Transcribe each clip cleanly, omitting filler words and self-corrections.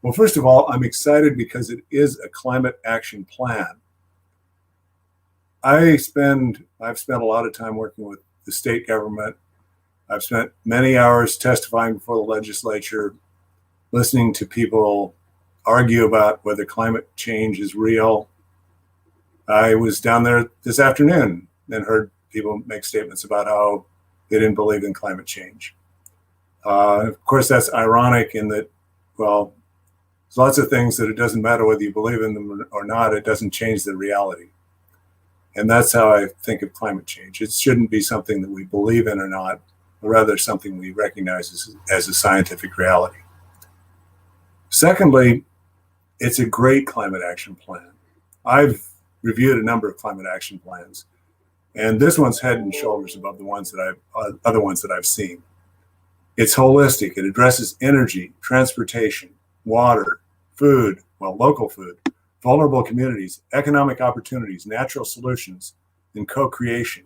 Well, first of all, I'm excited because it is a climate action plan. I've spent a lot of time working with the state government. I've spent many hours testifying before the legislature, listening to people argue about whether climate change is real. I was down there this afternoon and heard people make statements about how they didn't believe in climate change. Of course, that's ironic in that, well, there's lots of things that it doesn't matter whether you believe in them or not, it doesn't change the reality. And that's how I think of climate change. It shouldn't be something that we believe in or not, but rather something we recognize as a scientific reality. Secondly, it's a great climate action plan. I've reviewed a number of climate action plans, and this one's head and shoulders above the other ones that I've seen. It's holistic. It addresses energy, transportation, water, food, well, local food, vulnerable communities, economic opportunities, natural solutions, and co-creation.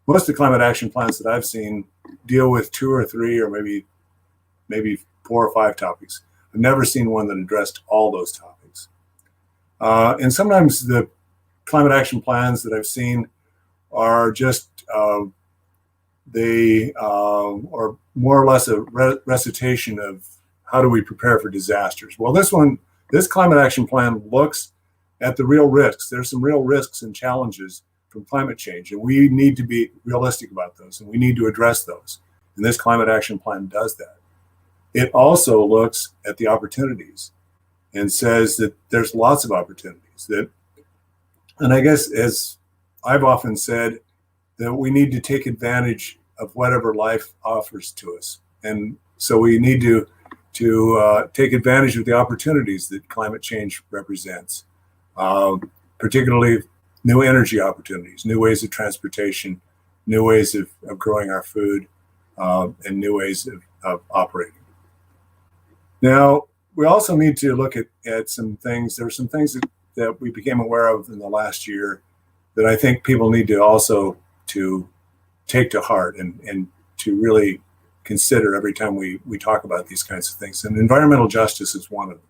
Most of the climate action plans that I've seen deal with 2 or 3 or maybe 4 or 5 topics. I've never seen one that addressed all those topics. And sometimes the climate action plans that I've seen are just, they are more or less a recitation of how do we prepare for disasters. Well, this climate action plan looks at the real risks. There's some real risks and challenges from climate change, and we need to be realistic about those, and we need to address those. And this climate action plan does that. It also looks at the opportunities and says that there's lots of opportunities and I guess, as I've often said, that we need to take advantage of whatever life offers to us. And so we need to take advantage of the opportunities that climate change represents, particularly new energy opportunities, new ways of transportation, new ways of growing our food, and new ways of operating. Now, we also need to look at some things. There are some things that we became aware of in the last year that I think people need to also to take to heart and to really consider every time we talk about these kinds of things. And environmental justice is one of them.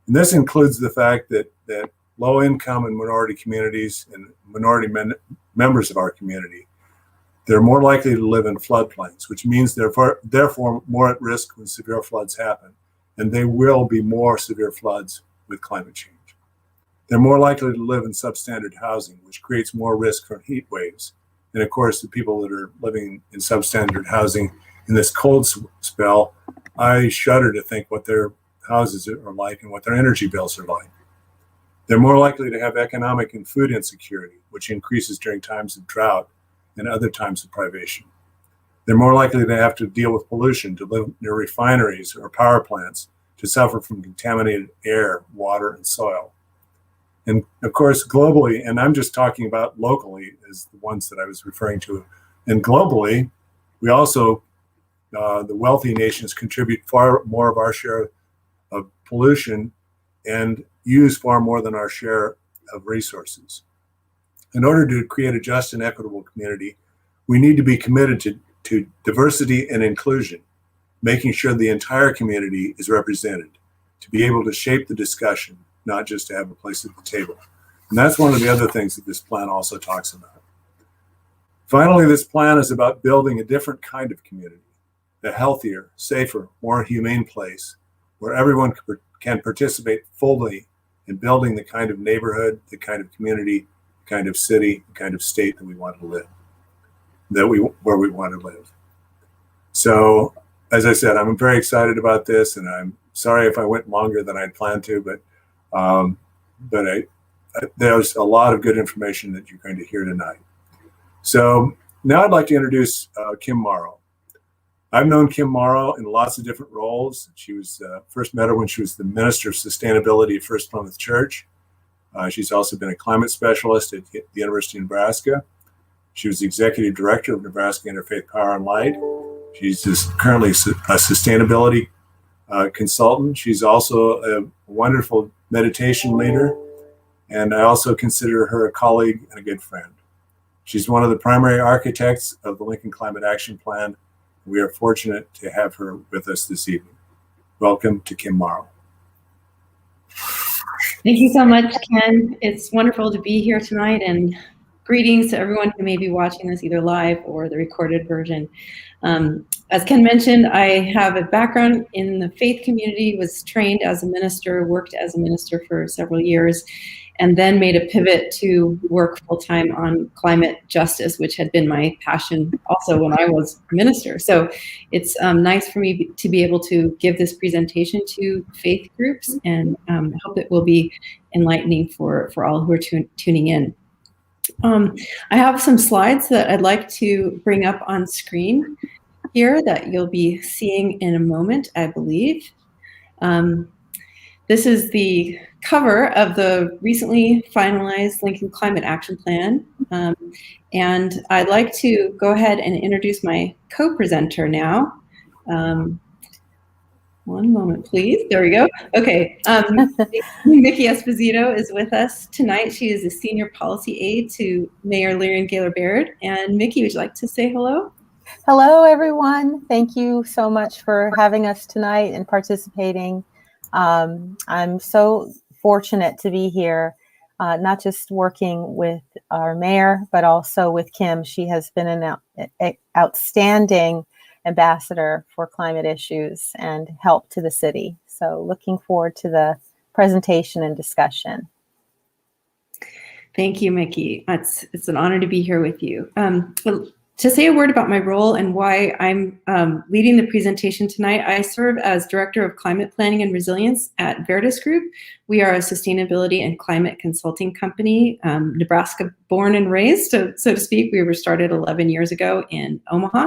And this includes the fact that low income and minority communities and minority members of our community, they're more likely to live in floodplains, which means therefore more at risk when severe floods happen. And they will be more severe floods with climate change. They're more likely to live in substandard housing, which creates more risk from heat waves. And of course, the people that are living in substandard housing in this cold spell, I shudder to think what their houses are like and what their energy bills are like. They're more likely to have economic and food insecurity, which increases during times of drought and other times of privation. They're more likely to have to deal with pollution, to live near refineries or power plants, to suffer from contaminated air, water, and soil. And of course, globally, and I'm just talking about locally as the ones that I was referring to, and globally, we also, the wealthy nations contribute far more of our share of pollution and use far more than our share of resources. In order to create a just and equitable community, we need to be committed to diversity and inclusion, making sure the entire community is represented, to be able to shape the discussion, not just to have a place at the table. And that's one of the other things that this plan also talks about. Finally, this plan is about building a different kind of community, a healthier, safer, more humane place where everyone can participate fully in building the kind of neighborhood, the kind of community, the kind of city, the kind of state that we want to live, where we want to live. So, as I said, I'm very excited about this, and I'm sorry if I went longer than I'd planned to, but there's a lot of good information that you're going to hear tonight. So now I'd like to introduce Kim Morrow. I've known Kim Morrow in lots of different roles. She was first met her when she was the Minister of Sustainability at First Plymouth Church. She's also been a climate specialist at the University of Nebraska. She was the Executive Director of Nebraska Interfaith Power and Light. She's currently a sustainability consultant. She's also a wonderful meditation leader, and I also consider her a colleague and a good friend. She's one of the primary architects of the Lincoln Climate Action Plan. We are fortunate to have her with us this evening. Welcome to Kim Morrow. Thank you so much, Ken. It's wonderful to be here tonight, and greetings to everyone who may be watching this either live or the recorded version. As Ken mentioned, I have a background in the faith community, was trained as a minister, worked as a minister for several years, and then made a pivot to work full-time on climate justice, which had been my passion also when I was a minister. So it's nice for me to be able to give this presentation to faith groups, and I hope it will be enlightening for all who are tuning in. I have some slides that I'd like to bring up on screen here that you'll be seeing in a moment, I believe. This is the cover of the recently finalized Lincoln Climate Action Plan. And I'd like to go ahead and introduce my co-presenter now. One moment, please. There we go. Okay. Mickey Esposito is with us tonight. She is a senior policy aide to Mayor Lyrian Gaylor-Baird. And Mickey, would you like to say hello? Hello, everyone. Thank you so much for having us tonight and participating. I'm so fortunate to be here, not just working with our mayor, but also with Kim. She has been an outstanding ambassador for climate issues and help to the city. So looking forward to the presentation and discussion. Thank you, Mickey. It's an honor to be here with you. To say a word about my role and why I'm leading the presentation tonight, I serve as Director of Climate Planning and Resilience at Verdis Group. We are a sustainability and climate consulting company, Nebraska born and raised, so to speak. We were started 11 years ago in Omaha,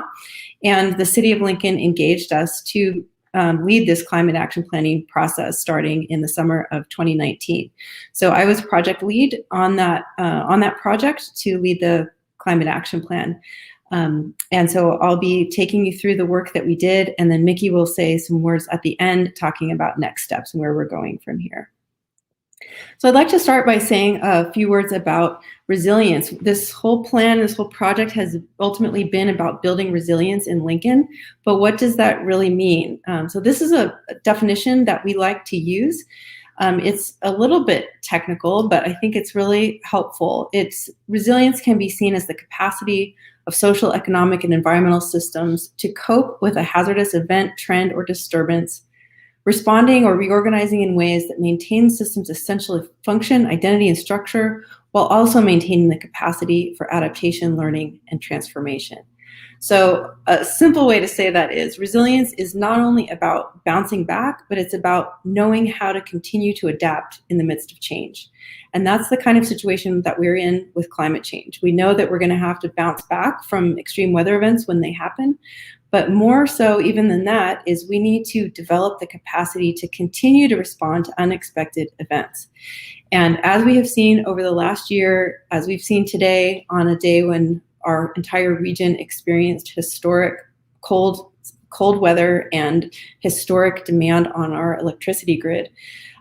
and the city of Lincoln engaged us to lead this climate action planning process starting in the summer of 2019. So I was project lead on that project to lead the climate action plan. And so I'll be taking you through the work that we did, and then Mickey will say some words at the end talking about next steps and where we're going from here. So I'd like to start by saying a few words about resilience. This whole plan, this whole project has ultimately been about building resilience in Lincoln, but what does that really mean? So this is a definition that we like to use. It's a little bit technical, but I think it's really helpful. Resilience can be seen as the capacity of social, economic, and environmental systems to cope with a hazardous event, trend, or disturbance, responding or reorganizing in ways that maintain systems' essential function, identity, and structure, while also maintaining the capacity for adaptation, learning, and transformation. So a simple way to say that is resilience is not only about bouncing back, but it's about knowing how to continue to adapt in the midst of change. And that's the kind of situation that we're in with climate change. We know that we're going to have to bounce back from extreme weather events when they happen, but more so even than that is we need to develop the capacity to continue to respond to unexpected events. And as we have seen over the last year, as we've seen today on a day when our entire region experienced historic cold weather and historic demand on our electricity grid.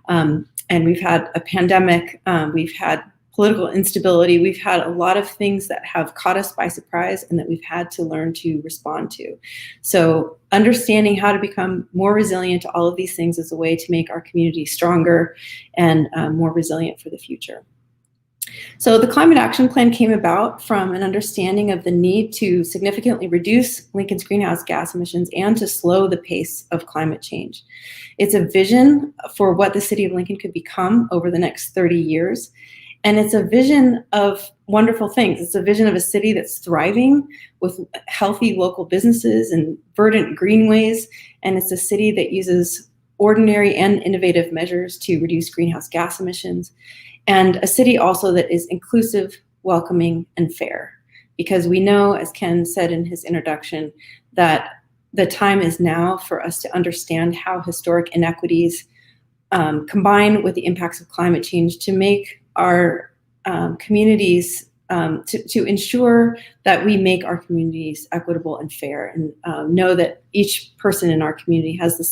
And we've had a pandemic, we've had political instability, we've had a lot of things that have caught us by surprise and that we've had to learn to respond to. So understanding how to become more resilient to all of these things is a way to make our community stronger and more resilient for the future. So the Climate Action Plan came about from an understanding of the need to significantly reduce Lincoln's greenhouse gas emissions and to slow the pace of climate change. It's a vision for what the city of Lincoln could become over the next 30 years. And it's a vision of wonderful things. It's a vision of a city that's thriving with healthy local businesses and verdant greenways. And it's a city that uses ordinary and innovative measures to reduce greenhouse gas emissions. And a city also that is inclusive, welcoming, and fair. Because we know, as Ken said in his introduction, that the time is now for us to understand how historic inequities combine with the impacts of climate change to make our communities, to ensure that we make our communities equitable and fair, and know that each person in our community has the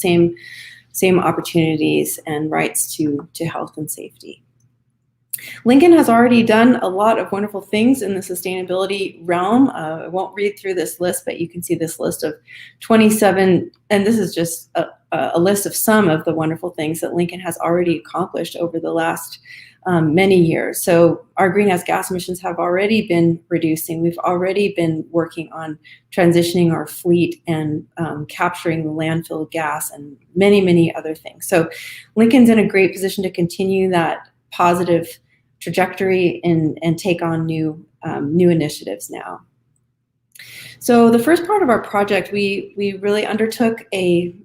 same opportunities and rights to health and safety. Lincoln has already done a lot of wonderful things in the sustainability realm. I won't read through this list, but you can see this list of 27, and this is just a list of some of the wonderful things that Lincoln has already accomplished over the last many years. So our greenhouse gas emissions have already been reducing. We've already been working on transitioning our fleet and capturing the landfill gas and many, many other things. So Lincoln's in a great position to continue that positive trajectory and take on new initiatives now. So the first part of our project, we really undertook a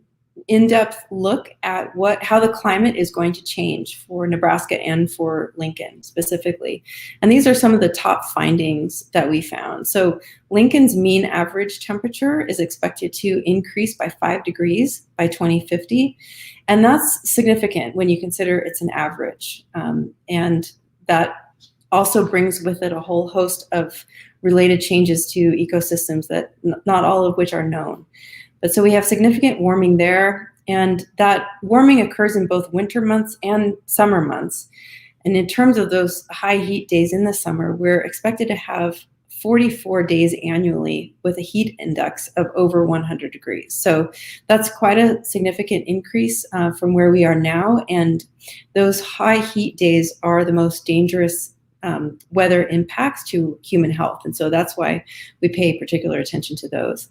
in-depth look at how the climate is going to change for Nebraska and for Lincoln specifically. And these are some of the top findings that we found. So Lincoln's mean average temperature is expected to increase by 5 degrees by 2050. And that's significant when you consider it's an average. And that also brings with it a whole host of related changes to ecosystems that not all of which are known. But so we have significant warming there, and that warming occurs in both winter months and summer months. And in terms of those high heat days in the summer, we're expected to have 44 days annually with a heat index of over 100 degrees. So that's quite a significant increase from where we are now. And those high heat days are the most dangerous weather impacts to human health. And so that's why we pay particular attention to those.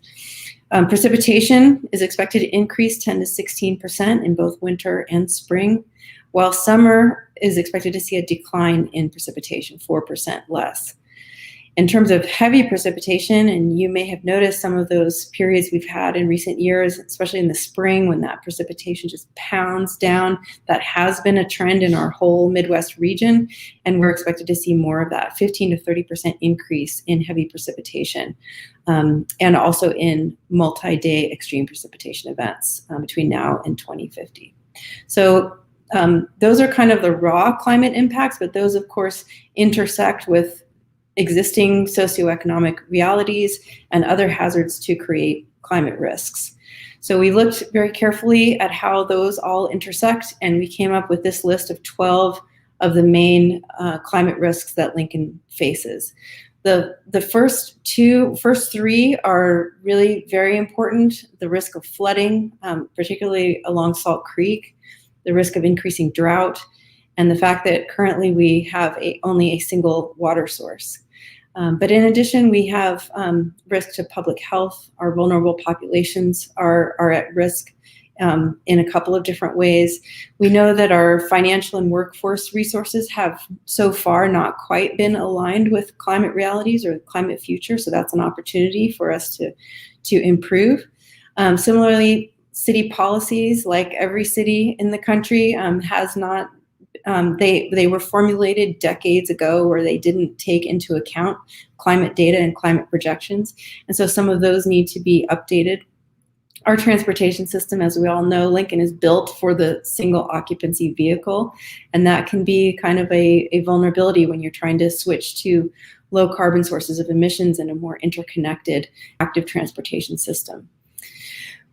Precipitation is expected to increase 10 to 16% in both winter and spring, while summer is expected to see a decline in precipitation, 4% less. In terms of heavy precipitation, and you may have noticed some of those periods we've had in recent years, especially in the spring when that precipitation just pounds down, that has been a trend in our whole Midwest region, and we're expected to see more of that, 15 to 30% increase in heavy precipitation, and also in multi-day extreme precipitation events between now and 2050. So those are kind of the raw climate impacts, but those of course intersect with existing socioeconomic realities and other hazards to create climate risks. So we looked very carefully at how those all intersect, and we came up with this list of 12 of the main climate risks that Lincoln faces. The first three are really very important. The risk of flooding, particularly along Salt Creek, the risk of increasing drought, and the fact that currently we have only a single water source. But in addition, we have risk to public health. Our vulnerable populations are at risk in a couple of different ways. We know that our financial and workforce resources have so far not quite been aligned with climate realities or climate future, so that's an opportunity for us to improve. Similarly, city policies, like every city in the country, has not they were formulated decades ago where they didn't take into account climate data and climate projections. And so some of those need to be updated. Our transportation system, as we all know, Lincoln is built for the single occupancy vehicle. And that can be kind of a vulnerability when you're trying to switch to low carbon sources of emissions in a more interconnected active transportation system.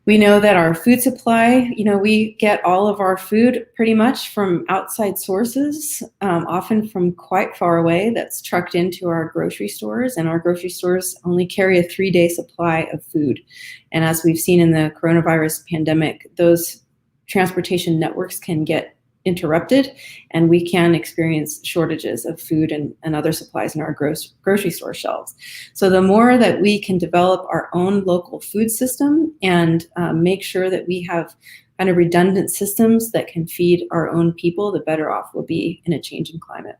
We know that our food supply, we get all of our food pretty much from outside sources, often from quite far away, that's trucked into our grocery stores, and our grocery stores only carry a 3-day supply of food. And as we've seen in the coronavirus pandemic, those transportation networks can get interrupted, and we can experience shortages of food and other supplies in our grocery store shelves. So the more that we can develop our own local food system and make sure that we have kind of redundant systems that can feed our own people, the better off we'll be in a changing climate.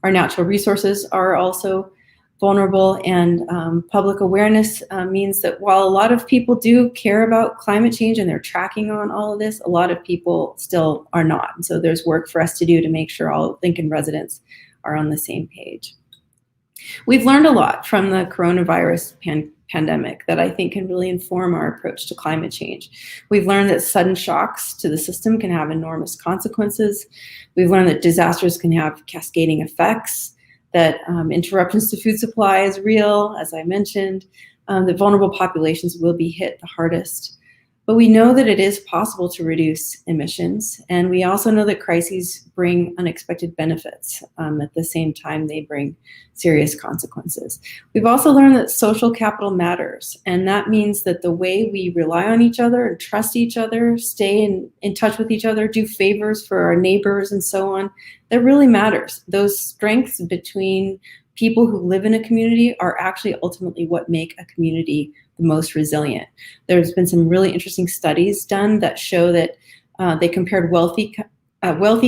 Our natural resources are also vulnerable, and public awareness means that while a lot of people do care about climate change and they're tracking on all of this, a lot of people still are not. And so there's work for us to do to make sure all Lincoln residents are on the same page. We've learned a lot from the coronavirus pandemic that I think can really inform our approach to climate change. We've learned that sudden shocks to the system can have enormous consequences. We've learned that disasters can have cascading effects, that interruptions to food supply is real, as I mentioned, that vulnerable populations will be hit the hardest. But we know that it is possible to reduce emissions, and we also know that crises bring unexpected benefits. At the same time, they bring serious consequences. We've also learned that social capital matters, and that means that the way we rely on each other and trust each other, stay in touch with each other, do favors for our neighbors and so on, that really matters. Those strengths between people who live in a community are actually ultimately what make a community the most resilient. There's been some really interesting studies done that show that they compared wealthy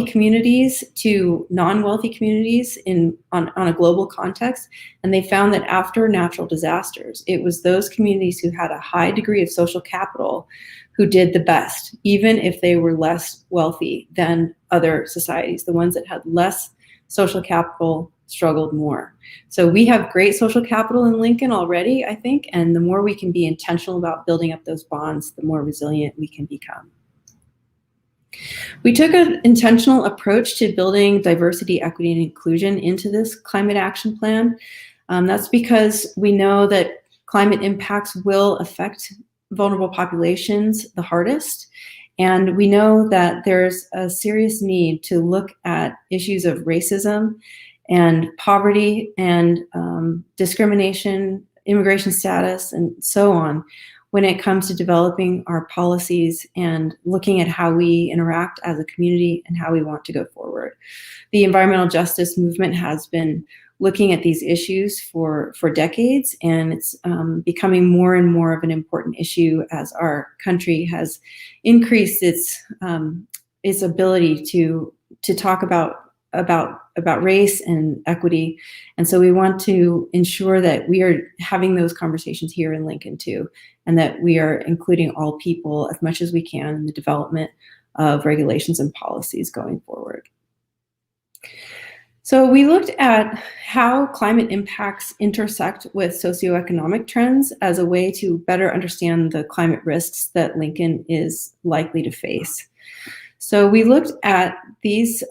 communities to non-wealthy communities on a global context, and they found that after natural disasters, it was those communities who had a high degree of social capital who did the best, even if they were less wealthy than other societies. The ones that had less social capital struggled more. So we have great social capital in Lincoln already, I think, and the more we can be intentional about building up those bonds, the more resilient we can become. We took an intentional approach to building diversity, equity, and inclusion into this climate action plan. That's because we know that climate impacts will affect vulnerable populations the hardest. And we know that there's a serious need to look at issues of racism and poverty and discrimination, immigration status, and so on when it comes to developing our policies and looking at how we interact as a community and how we want to go forward. The environmental justice movement has been looking at these issues for decades, and it's becoming more and more of an important issue as our country has increased its ability to talk about race and equity. And so we want to ensure that we are having those conversations here in Lincoln too, and that we are including all people as much as we can in the development of regulations and policies going forward. So we looked at how climate impacts intersect with socioeconomic trends as a way to better understand the climate risks that Lincoln is likely to face. So we looked at these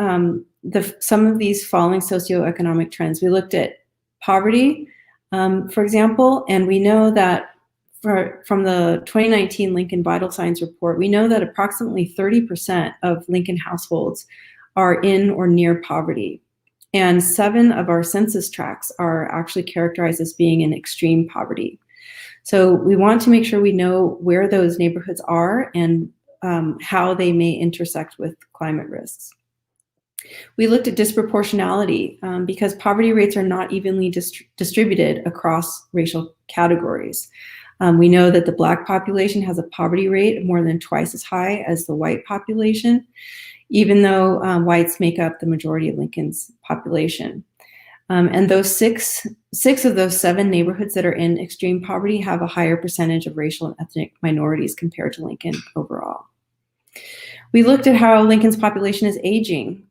some of these following socioeconomic trends. We looked at poverty, for example, and we know that from the 2019 Lincoln Vital Signs Report, we know that approximately 30% of Lincoln households are in or near poverty. And 7 of our census tracts are actually characterized as being in extreme poverty. So we want to make sure we know where those neighborhoods are and how they may intersect with climate risks. We looked at disproportionality because poverty rates are not evenly distributed across racial categories. We know that the Black population has a poverty rate more than twice as high as the white population, even though whites make up the majority of Lincoln's population. And those six of those 7 neighborhoods that are in extreme poverty have a higher percentage of racial and ethnic minorities compared to Lincoln overall. We looked at how Lincoln's population is aging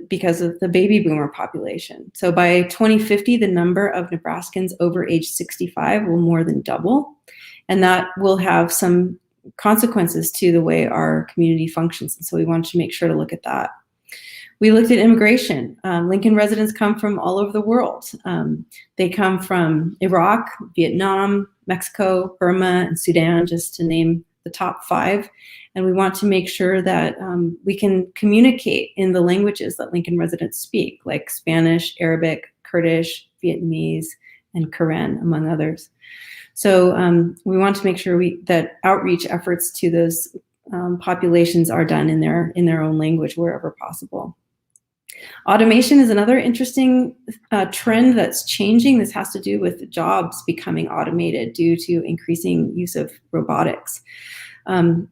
because of the baby boomer population. So by 2050, the number of Nebraskans over age 65 will more than double, and that will have some consequences to the way our community functions. And so we wanted to make sure to look at that. We looked at immigration. Lincoln residents come from all over the world. They come from Iraq, Vietnam, Mexico, Burma, and Sudan, just to name the top 5. And we want to make sure that we can communicate in the languages that Lincoln residents speak, like Spanish, Arabic, Kurdish, Vietnamese, and Karen, among others. So we want to make sure that outreach efforts to those populations are done in their own language wherever possible. Automation is another interesting trend that's changing. This has to do with jobs becoming automated due to increasing use of robotics.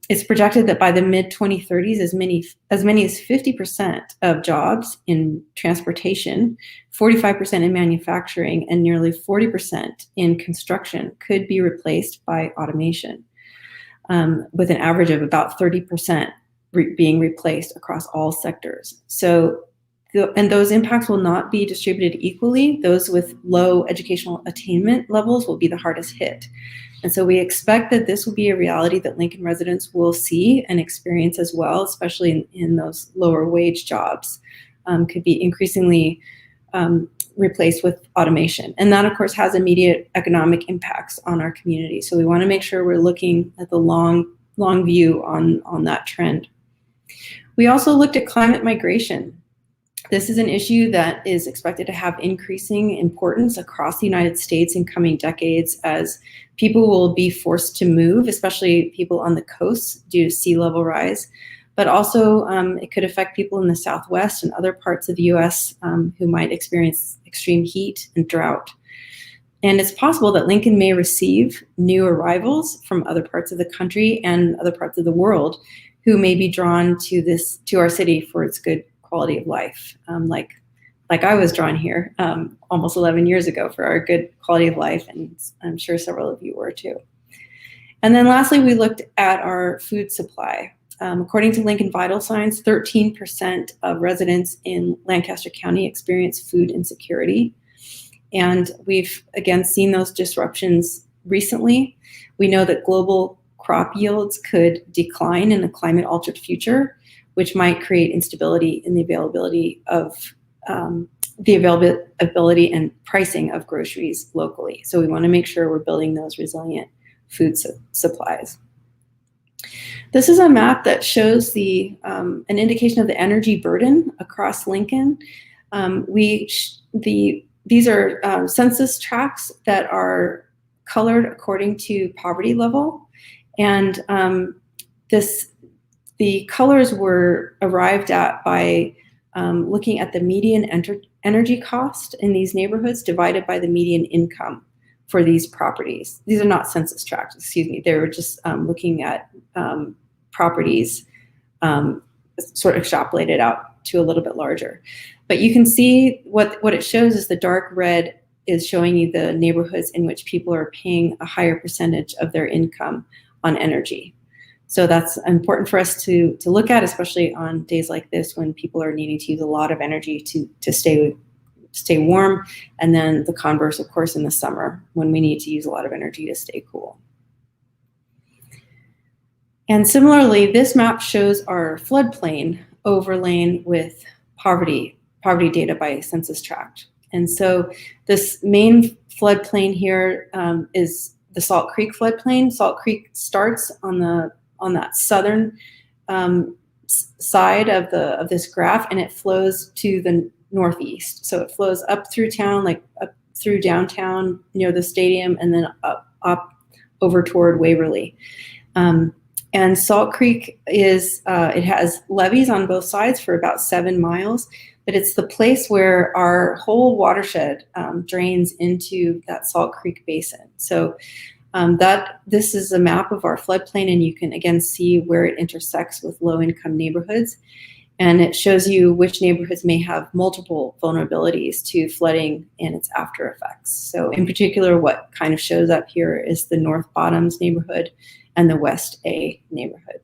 It's projected that by the mid-2030s, as many as 50% of jobs in transportation, 45% in manufacturing, and nearly 40% in construction could be replaced by automation, with an average of about 30% being replaced across all sectors. So, and those impacts will not be distributed equally. Those with low educational attainment levels will be the hardest hit. And so we expect that this will be a reality that Lincoln residents will see and experience as well, especially in those lower wage jobs, could be increasingly replaced with automation. And that, of course, has immediate economic impacts on our community. So we want to make sure we're looking at the long view on that trend. We also looked at climate migration. This is an issue that is expected to have increasing importance across the United States in coming decades as people will be forced to move, especially people on the coast due to sea level rise. But also it could affect people in the Southwest and other parts of the US who might experience extreme heat and drought. And it's possible that Lincoln may receive new arrivals from other parts of the country and other parts of the world who may be drawn to our city for its good quality of life, like I was drawn here almost 11 years ago for our good quality of life, and I'm sure several of you were too. And then lastly, we looked at our food supply. According to Lincoln Vital Signs, 13% of residents in Lancaster County experience food insecurity. And we've, again, seen those disruptions recently. We know that global crop yields could decline in a climate-altered future, which might create instability in the availability and pricing of groceries locally. So we want to make sure we're building those resilient food supplies. This is a map that shows an indication of the energy burden across Lincoln. These are census tracts that are colored according to poverty level, and the colors were arrived at by looking at the median energy cost in these neighborhoods divided by the median income for these properties. These are not census tracts, excuse me. They were just looking at properties sort of extrapolated out to a little bit larger. But you can see what it shows is the dark red is showing you the neighborhoods in which people are paying a higher percentage of their income on energy. So that's important for us to look at, especially on days like this when people are needing to use a lot of energy to stay warm. And then the converse, of course, in the summer when we need to use a lot of energy to stay cool. And similarly, this map shows our floodplain overlain with poverty data by census tract. And so this main floodplain here is the Salt Creek floodplain. Salt Creek starts on that southern side of this graph, and it flows to the northeast. So it flows up through town, like up through downtown near the stadium, and then up over toward Waverly. And Salt Creek it has levees on both sides for about 7 miles, but it's the place where our whole watershed drains into that Salt Creek basin. So this is a map of our floodplain, and you can again see where it intersects with low-income neighborhoods. And it shows you which neighborhoods may have multiple vulnerabilities to flooding and its after effects. So in particular, what kind of shows up here is the North Bottoms neighborhood and the West A neighborhood.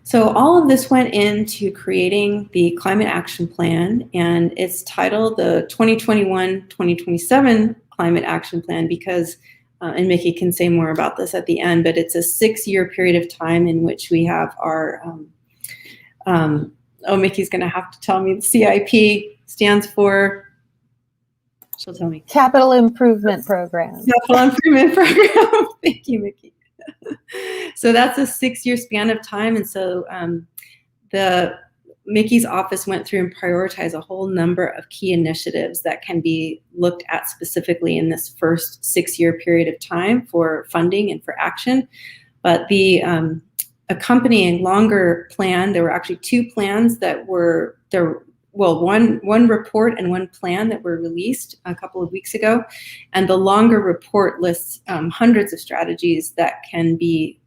So all of this went into creating the Climate Action Plan, and it's titled the 2021-2027 Climate Action Plan because, and Mickey can say more about this at the end, but it's a 6-year period of time in which we have our, Mickey's gonna have to tell me, the CIP stands for, she'll tell me. Capital Improvement Program. Capital Improvement Program. Thank you, Mickey. So that's a 6-year span of time. And so Mickey's office went through and prioritized a whole number of key initiatives that can be looked at specifically in this first 6-year period of time for funding and for action. But the accompanying longer plan, there were actually 2 plans that were there. Well, one report and 1 plan that were released a couple of weeks ago. And the longer report lists hundreds of strategies that can be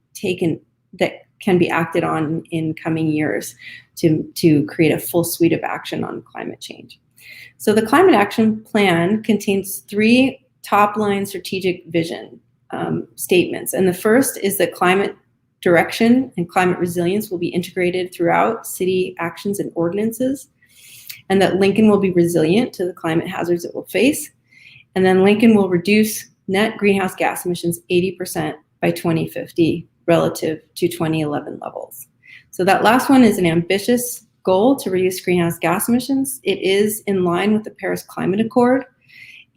acted on in coming years to create a full suite of action on climate change. So the Climate Action Plan contains 3 top-line strategic vision statements. And the first is that climate direction and climate resilience will be integrated throughout city actions and ordinances, and that Lincoln will be resilient to the climate hazards it will face. And then Lincoln will reduce net greenhouse gas emissions 80% by 2050 relative to 2011 levels. So that last one is an ambitious goal to reduce greenhouse gas emissions. It is in line with the Paris Climate Accord.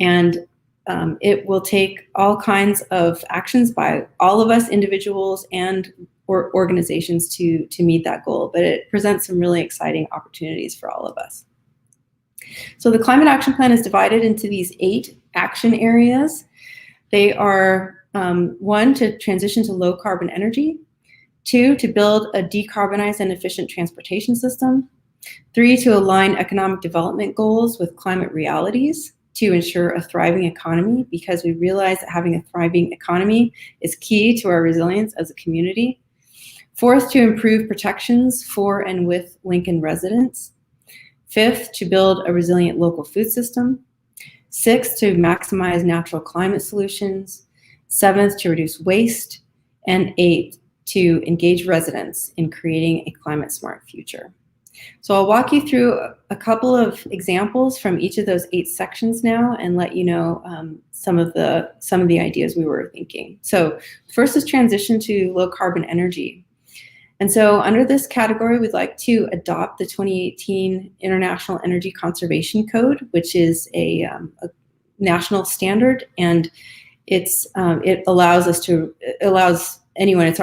And it will take all kinds of actions by all of us, individuals and organizations, to meet that goal. But it presents some really exciting opportunities for all of us. So the Climate Action Plan is divided into these 8 action areas. They are 1, to transition to low carbon energy; 2, to build a decarbonized and efficient transportation system; 3, to align economic development goals with climate realities to ensure a thriving economy, because we realize that having a thriving economy is key to our resilience as a community; 4th, to improve protections for and with Lincoln residents; 5th, to build a resilient local food system; 6th, to maximize natural climate solutions; 7th, to reduce waste; and 8th, to engage residents in creating a climate smart future. So I'll walk you through a couple of examples from each of those 8 sections now, and let you know some of the ideas we were thinking. So first is transition to low carbon energy. And so under this category, we'd like to adopt the 2018 International Energy Conservation Code, which is a national standard, and it allows anyone.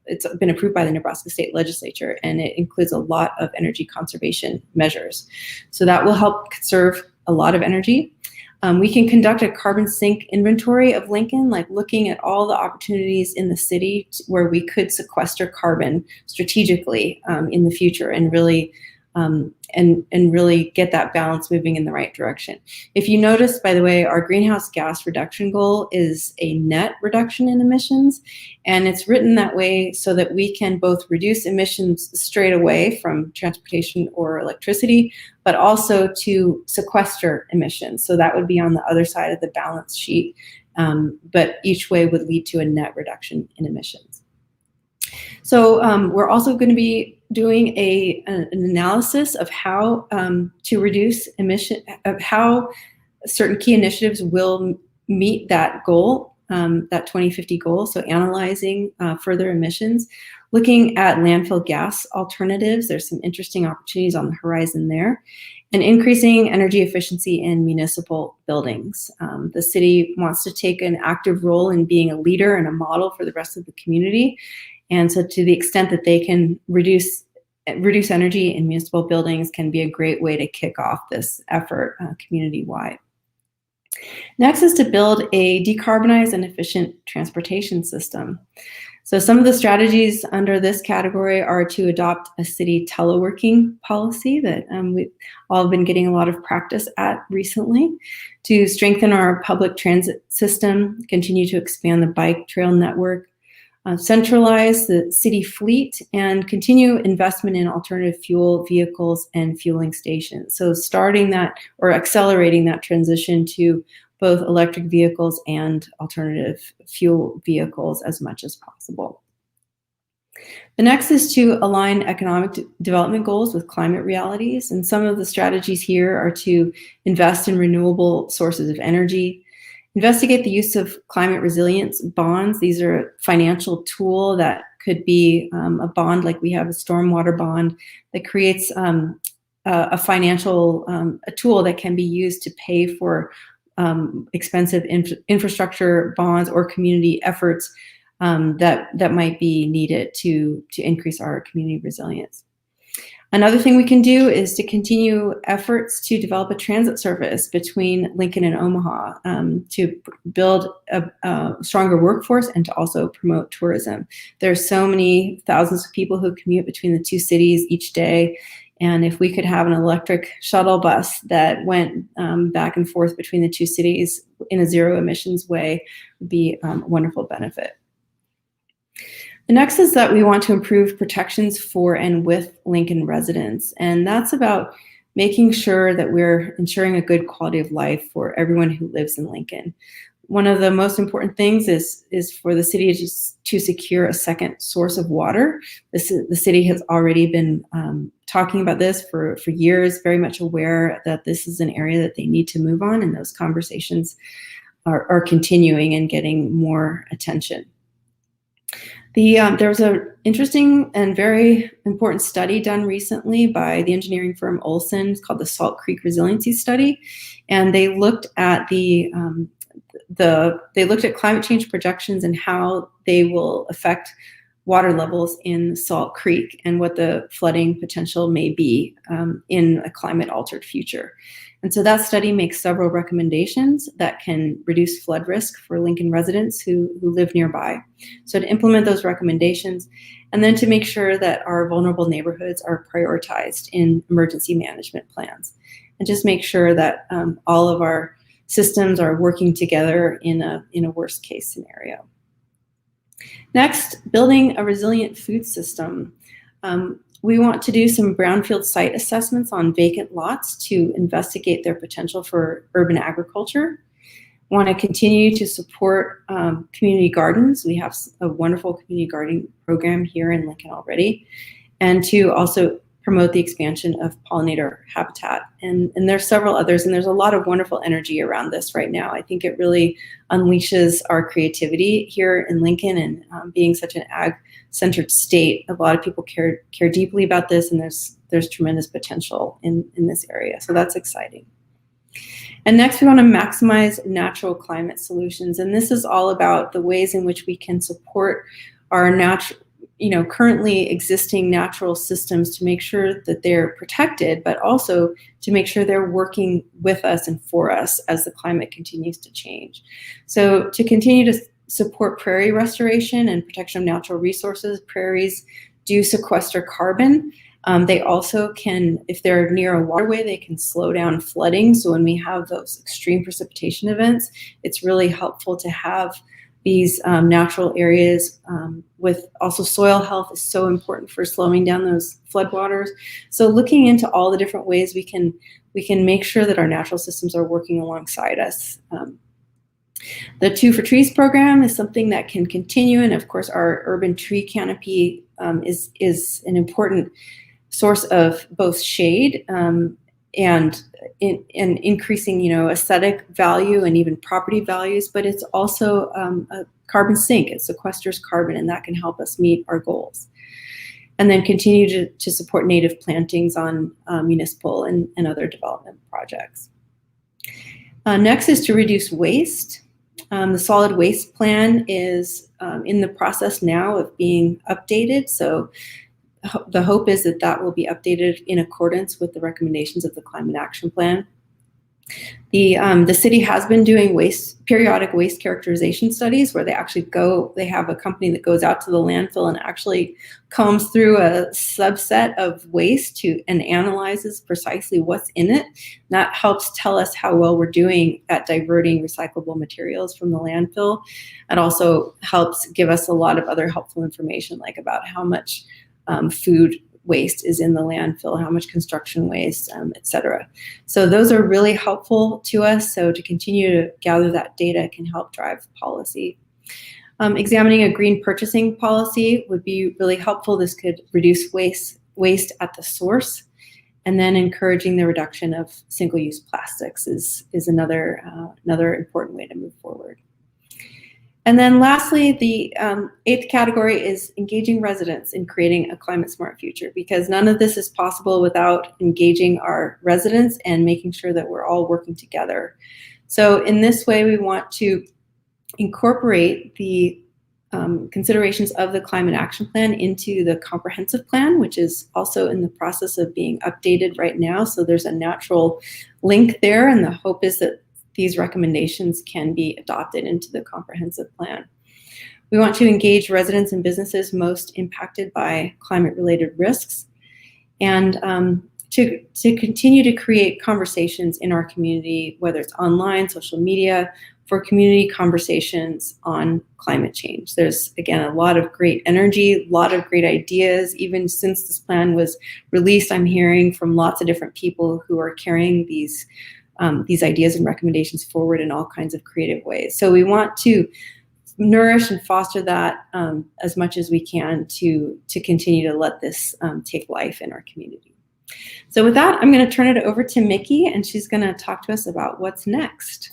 It's been approved by the Nebraska State Legislature, and it includes a lot of energy conservation measures. So that will help conserve a lot of energy. We can conduct a carbon sink inventory of Lincoln, like looking at all the opportunities in the city where we could sequester carbon strategically in the future, and really get that balance moving in the right direction. If you notice, by the way, our greenhouse gas reduction goal is a net reduction in emissions, and it's written that way so that we can both reduce emissions straight away from transportation or electricity, but also to sequester emissions. So that would be on the other side of the balance sheet, but each way would lead to a net reduction in emissions. So we're also going to be doing an analysis of how to reduce emission, of how certain key initiatives will meet that goal, that 2050 goal. So analyzing further emissions, looking at landfill gas alternatives. There's some interesting opportunities on the horizon there, and increasing energy efficiency in municipal buildings. The city wants to take an active role in being a leader and a model for the rest of the community. And so to the extent that they can reduce energy in municipal buildings can be a great way to kick off this effort community-wide. Next is to build a decarbonized and efficient transportation system. So some of the strategies under this category are to adopt a city teleworking policy that we've all been getting a lot of practice at recently, to strengthen our public transit system, continue to expand the bike trail network, centralize the city fleet, and continue investment in alternative fuel vehicles and fueling stations. So starting that or accelerating that transition to both electric vehicles and alternative fuel vehicles as much as possible. The next is to align economic development goals with climate realities. And some of the strategies here are to invest in renewable sources of energy, investigate the use of climate resilience bonds. These are a financial tool that could be a bond, like we have a stormwater bond that creates a financial a tool that can be used to pay for expensive infrastructure bonds or community efforts that might be needed to increase our community resilience. Another thing we can do is to continue efforts to develop a transit service between Lincoln and Omaha to build a stronger workforce and to also promote tourism. There's so many thousands of people who commute between the two cities each day. And if we could have an electric shuttle bus that went back and forth between the two cities in a zero emissions way, it would be a wonderful benefit. The next is that we want to improve protections for and with Lincoln residents. And that's about making sure that we're ensuring a good quality of life for everyone who lives in Lincoln. One of the most important things is for the city to secure a second source of water. The city has already been talking about this for years, very much aware that this is an area that they need to move on, and those conversations are continuing and getting more attention. There was an interesting and very important study done recently by the engineering firm Olson. It's called the Salt Creek Resiliency Study, and they looked at they looked at climate change projections and how they will affect water levels in Salt Creek and what the flooding potential may be in a climate-altered future. And so that study makes several recommendations that can reduce flood risk for Lincoln residents who live nearby. So to implement those recommendations, and then to make sure that our vulnerable neighborhoods are prioritized in emergency management plans, and just make sure that all of our systems are working together in a worst case scenario. Next, building a resilient food system. We want to do some brownfield site assessments on vacant lots to investigate their potential for urban agriculture. Want to continue to support community gardens. We have a wonderful community gardening program here in Lincoln already, and to also promote the expansion of pollinator habitat. And there's several others, and there's a lot of wonderful energy around this right now. I think it really unleashes our creativity here in Lincoln, and being such an ag-centered state, a lot of people care deeply about this, and there's tremendous potential in this area. So that's exciting. And next, we want to maximize natural climate solutions. And this is all about the ways in which we can support our currently existing natural systems to make sure that they're protected, but also to make sure they're working with us and for us as the climate continues to change. So to continue to support prairie restoration and protection of natural resources, prairies do sequester carbon. They also can, if they're near a waterway, they can slow down flooding. So when we have those extreme precipitation events, it's really helpful to have these natural areas with also soil health is so important for slowing down those floodwaters. So looking into all the different ways we can make sure that our natural systems are working alongside us. The 2 for Trees program is something that can continue, and of course our urban tree canopy is an important source of both shade and increasing, aesthetic value and even property values, but it's also a carbon sink. It sequesters carbon, and that can help us meet our goals. And then continue to support native plantings on municipal and other development projects. Next is to reduce waste. The solid waste plan is in the process now of being updated. So the hope is that will be updated in accordance with the recommendations of the Climate Action Plan. The city has been doing periodic waste characterization studies where they have a company that goes out to the landfill and actually combs through a subset of waste and analyzes precisely what's in it. That helps tell us how well we're doing at diverting recyclable materials from the landfill. It also helps give us a lot of other helpful information, like about how much food waste is in the landfill, how much construction waste, et cetera. So those are really helpful to us. So to continue to gather that data can help drive policy. Examining a green purchasing policy would be really helpful. This could reduce waste at the source. And then encouraging the reduction of single-use plastics is another important way to move forward. And then lastly, the 8th category is engaging residents in creating a climate smart future, because none of this is possible without engaging our residents and making sure that we're all working together. So in this way, we want to incorporate the considerations of the Climate Action Plan into the comprehensive plan, which is also in the process of being updated right now. So there's a natural link there, and the hope is that these recommendations can be adopted into the comprehensive plan. We want to engage residents and businesses most impacted by climate-related risks, and to continue to create conversations in our community, whether it's online, social media, for community conversations on climate change. There's, again, a lot of great energy, a lot of great ideas. Even since this plan was released, I'm hearing from lots of different people who are carrying these ideas and recommendations forward in all kinds of creative ways. So we want to nourish and foster that as much as we can to continue to let this take life in our community. So with that, I'm going to turn it over to Mickey, and she's going to talk to us about what's next.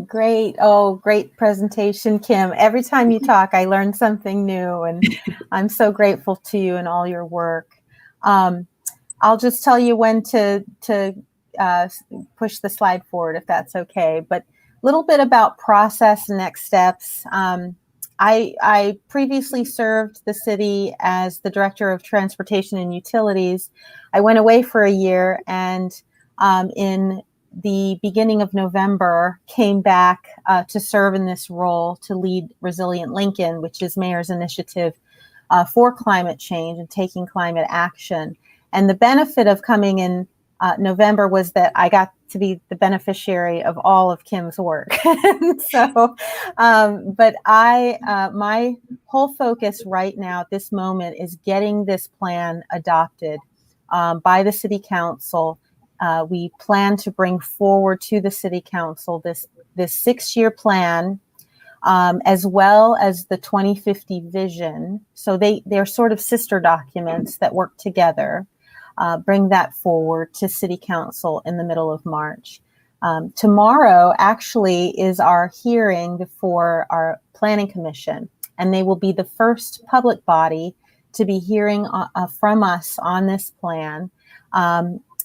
Great. Oh, great presentation, Kim. Every time you talk, I learn something new, and I'm so grateful to you and all your work. I'll just tell you when to push the slide forward, if that's okay. But a little bit about process and next steps. I previously served the city as the Director of Transportation and Utilities. I went away for a year, and in the beginning of November, came back to serve in this role to lead Resilient Lincoln, which is Mayor's initiative for climate change and taking climate action. And the benefit of coming in November was that I got to be the beneficiary of all of Kim's work. So, but my whole focus right now at this moment is getting this plan adopted by the City Council. We plan to bring forward to the City Council this 6-year plan, as well as the 2050 vision. So they're sort of sister documents that work together. Bring that forward to City Council in the middle of March. Tomorrow actually is our hearing before our Planning Commission, and they will be the first public body to be hearing from us on this plan.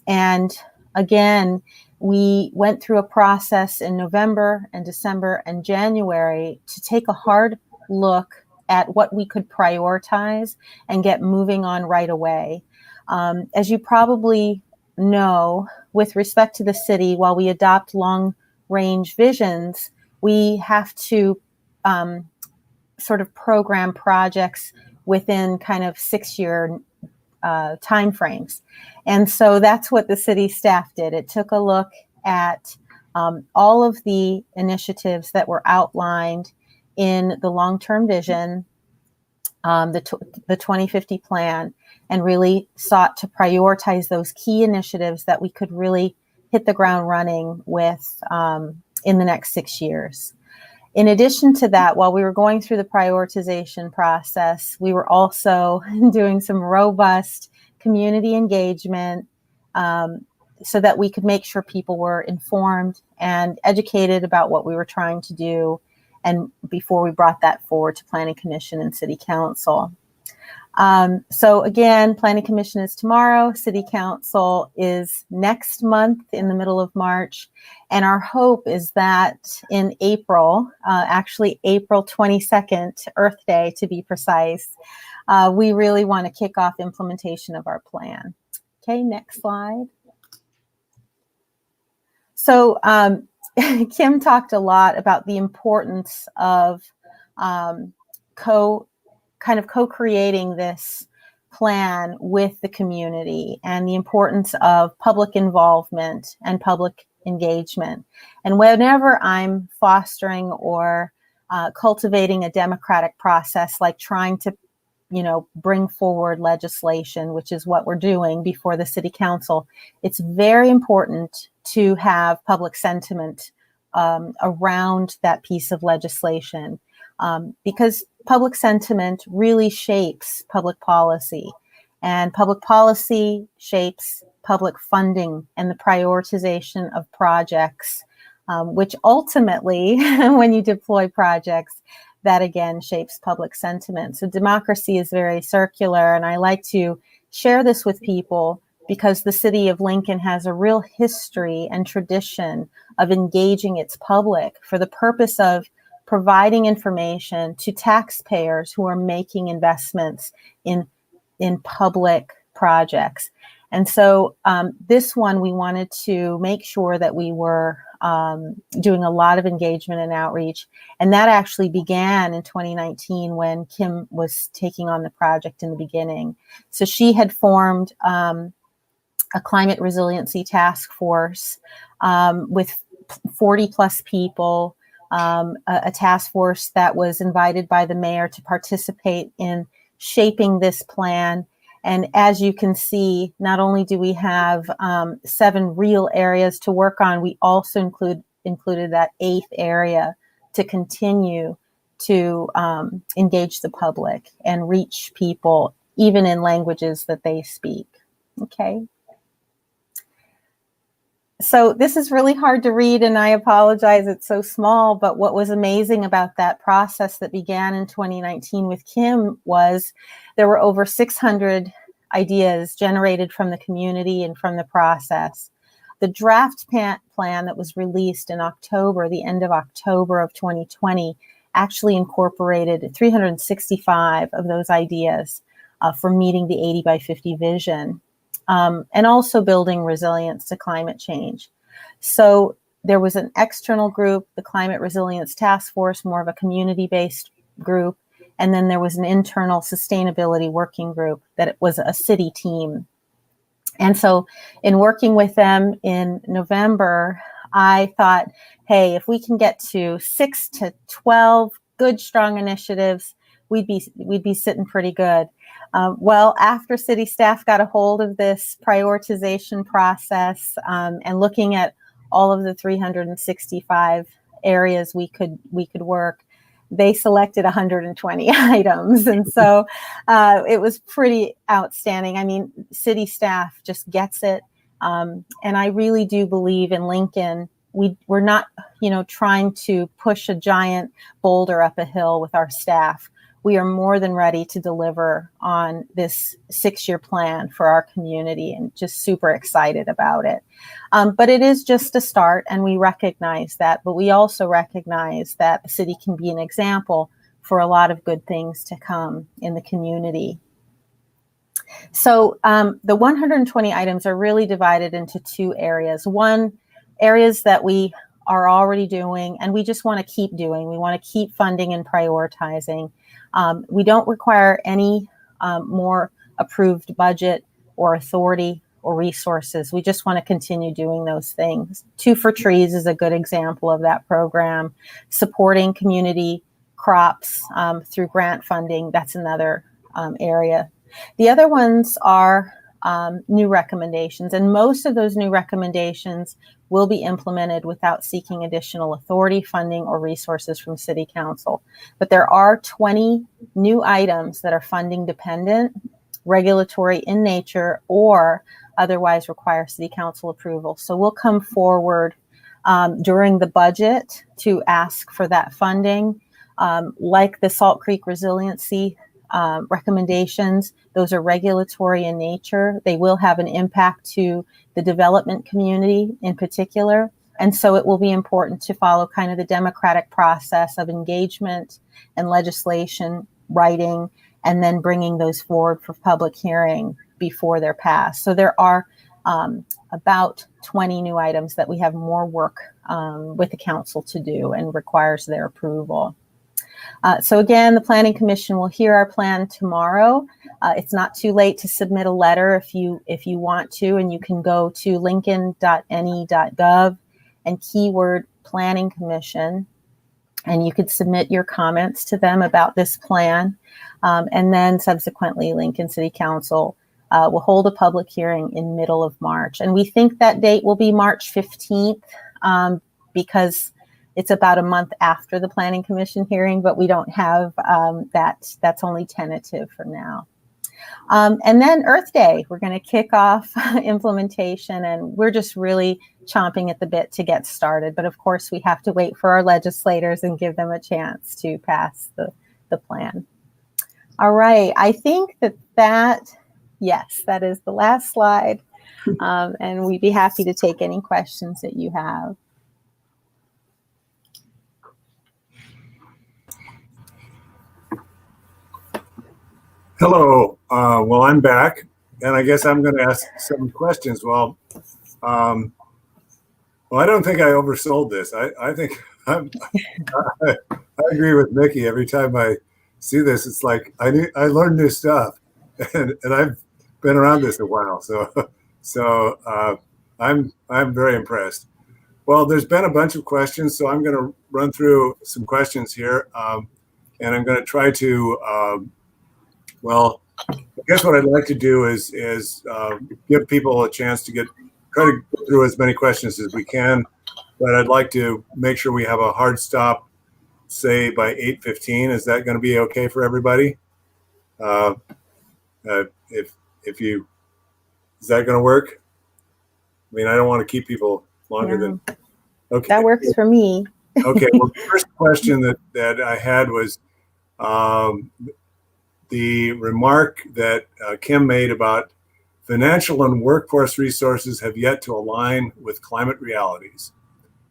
And again, we went through a process in November and December and January to take a hard look at what we could prioritize and get moving on right away. As you probably know, with respect to the city, while we adopt long-range visions, we have to sort of program projects within kind of 6-year timeframes. And so that's what the city staff did. It took a look at all of the initiatives that were outlined in the long-term vision, the 2050 plan, and really sought to prioritize those key initiatives that we could really hit the ground running with in the next 6 years. In addition to that, while we were going through the prioritization process, we were also doing some robust community engagement so that we could make sure people were informed and educated about what we were trying to do, and before we brought that forward to Planning Commission and City Council. So again, Planning Commission is tomorrow, City Council is next month in the middle of March. And our hope is that in April, actually April 22nd, Earth Day to be precise, we really want to kick off implementation of our plan. Okay, next slide. So Kim talked a lot about the importance of co-creating this plan with the community, and the importance of public involvement and public engagement. And whenever I'm fostering or cultivating a democratic process, like trying to, bring forward legislation, which is what we're doing before the City Council, it's very important to have public sentiment around that piece of legislation, because public sentiment really shapes public policy, and public policy shapes public funding and the prioritization of projects, which ultimately, when you deploy projects, that again shapes public sentiment. So democracy is very circular, and I like to share this with people because the city of Lincoln has a real history and tradition of engaging its public for the purpose of providing information to taxpayers who are making investments in public projects. And so this one, we wanted to make sure that we were doing a lot of engagement and outreach. And that actually began in 2019 when Kim was taking on the project in the beginning. So she had formed a climate resiliency task force with 40 plus people, a task force that was invited by the mayor to participate in shaping this plan. And as you can see, not only do we have 7 real areas to work on, we also included that 8th area to continue to engage the public and reach people, even in languages that they speak. Okay. So this is really hard to read, and I apologize, it's so small, but what was amazing about that process that began in 2019 with Kim was there were over 600 ideas generated from the community and from the process. The draft plan that was released in October, the end of October of 2020, actually incorporated 365 of those ideas for meeting the 80 by 50 vision. And also building resilience to climate change. So there was an external group, the Climate Resilience Task Force, more of a community-based group, and then there was an internal sustainability working group that was a city team. And so in working with them in November, I thought, hey, if we can get to 6 to 12 good, strong initiatives, we'd be sitting pretty good. Well, after city staff got a hold of this prioritization process and looking at all of the 365 areas we could work, they selected 120 items. And so it was pretty outstanding. I mean, city staff just gets it. And I really do believe in Lincoln. We're not, trying to push a giant boulder up a hill with our staff. We are more than ready to deliver on this 6-year plan for our community and just super excited about it. But it is just a start, and we recognize that. But we also recognize that the city can be an example for a lot of good things to come in the community. So the 120 items are really divided into 2 areas. One, areas that we are already doing and we just want to keep doing. We want to keep funding and prioritizing. We don't require any more approved budget or authority or resources. We just want to continue doing those things. 2 for Trees is a good example of that program. Supporting community crops through grant funding, that's another area. The other ones are new recommendations, and most of those new recommendations will be implemented without seeking additional authority, funding, or resources from City Council. But there are 20 new items that are funding dependent, regulatory in nature, or otherwise require City Council approval. So we'll come forward during the budget to ask for that funding, like the Salt Creek Resiliency recommendations. Those are regulatory in nature. They will have an impact to the development community in particular. And so it will be important to follow kind of the democratic process of engagement and legislation writing, and then bringing those forward for public hearing before they're passed. So there are about 20 new items that we have more work with the council to do and requires their approval. So again, the Planning Commission will hear our plan tomorrow. It's not too late to submit a letter if you want to, and you can go to lincoln.ne.gov and keyword Planning Commission, and you could submit your comments to them about this plan. And then subsequently, Lincoln City Council will hold a public hearing in middle of March. And we think that date will be March 15th because it's about a month after the Planning Commission hearing, but we don't have that. That's only tentative for now. And then Earth Day, we're going to kick off implementation, and we're just really chomping at the bit to get started. But of course, we have to wait for our legislators and give them a chance to pass the plan. All right, I think yes, that is the last slide. And we'd be happy to take any questions that you have. Hello. Well, I'm back, and I guess I'm going to ask some questions. Well, I don't think I oversold this. I think I agree with Mickey. Every time I see this, it's like I learn new stuff, and I've been around this a while. So I'm very impressed. Well, there's been a bunch of questions, so I'm going to run through some questions here, and I'm going to try to. Well, I guess what I'd like to do is give people a chance to try to go through as many questions as we can, but I'd like to make sure we have a hard stop, say by 8:15. Is that going to be okay for everybody? Is that going to work? I mean, I don't want to keep people longer than. Okay. That works for me. Okay. Well, the first question that I had was the remark that Kim made about financial and workforce resources have yet to align with climate realities,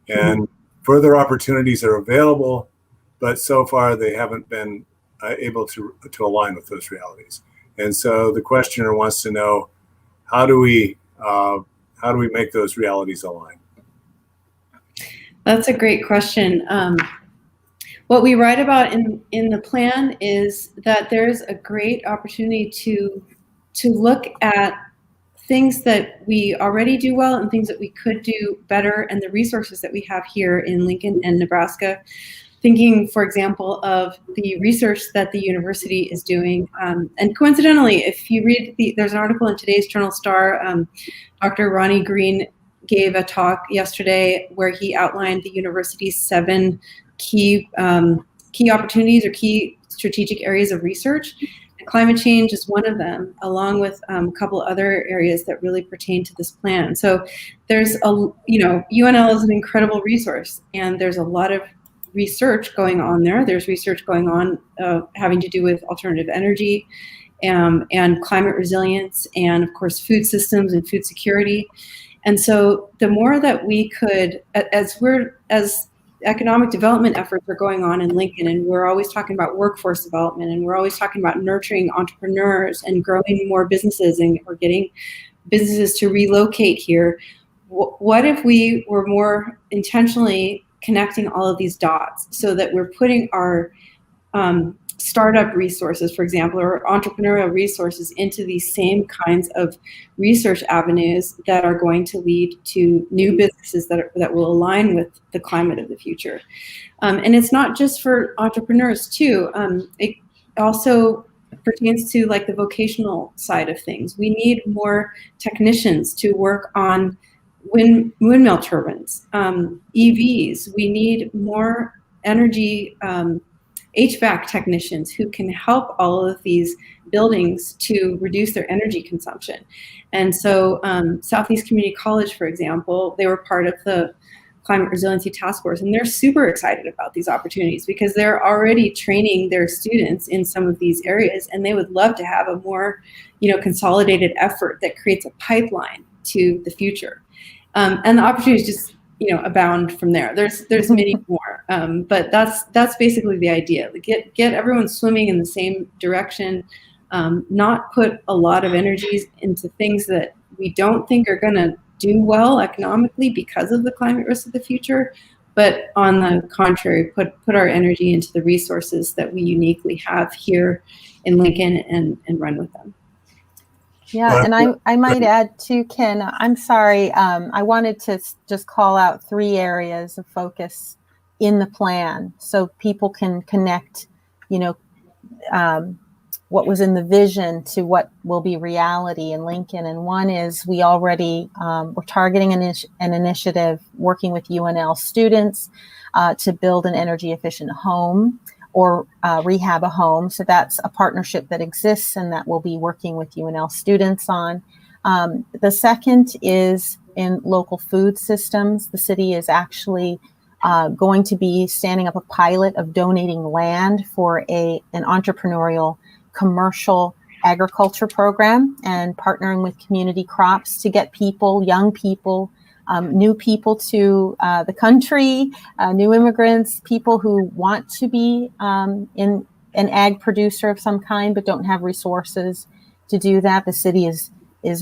and further opportunities are available, but so far they haven't been able to align with those realities. And so the questioner wants to know, how do we make those realities align? That's a great question. What we write about in the plan is that there's a great opportunity to look at things that we already do well and things that we could do better, and the resources that we have here in Lincoln and Nebraska. Thinking, for example, of the research that the university is doing. And coincidentally, if you read, there's an article in today's Journal Star, Dr. Ronnie Green gave a talk yesterday where he outlined the university's 7 key opportunities or key strategic areas of research. And climate change is one of them, along with a couple other areas that really pertain to this plan. So there's UNL is an incredible resource, and there's a lot of research going on there. There's research going on having to do with alternative energy and climate resilience, and of course food systems and food security. And so the more that we could, as economic development efforts are going on in Lincoln, and we're always talking about workforce development, and we're always talking about nurturing entrepreneurs and growing more businesses, and we're getting businesses to relocate here. What if we were more intentionally connecting all of these dots so that we're putting our startup resources, for example, or entrepreneurial resources into these same kinds of research avenues that are going to lead to new businesses that will align with the climate of the future. And it's not just for entrepreneurs too. It also pertains to like the vocational side of things. We need more technicians to work on windmill turbines, EVs. We need more energy HVAC technicians who can help all of these buildings to reduce their energy consumption. And so Southeast Community College, for example, they were part of the Climate Resiliency Task Force, and they're super excited about these opportunities because they're already training their students in some of these areas, and they would love to have a more, consolidated effort that creates a pipeline to the future. And the opportunities just, abound from there. There's many more, but that's basically the idea. Get everyone swimming in the same direction, not put a lot of energies into things that we don't think are going to do well economically because of the climate risks of the future, but on the contrary, put our energy into the resources that we uniquely have here in Lincoln and run with them. Yeah, and I might add too, Ken, I'm sorry, I wanted to just call out 3 areas of focus in the plan so people can connect, what was in the vision to what will be reality in Lincoln. And one is we already, we're targeting an initiative working with UNL students to build an energy efficient home or rehab a home. So that's a partnership that exists and that we'll be working with UNL students on. The second is in local food systems. The city is actually going to be standing up a pilot of donating land for an entrepreneurial commercial agriculture program and partnering with community crops to get people, young people, new people to the country, new immigrants, people who want to be in an ag producer of some kind but don't have resources to do that. The city is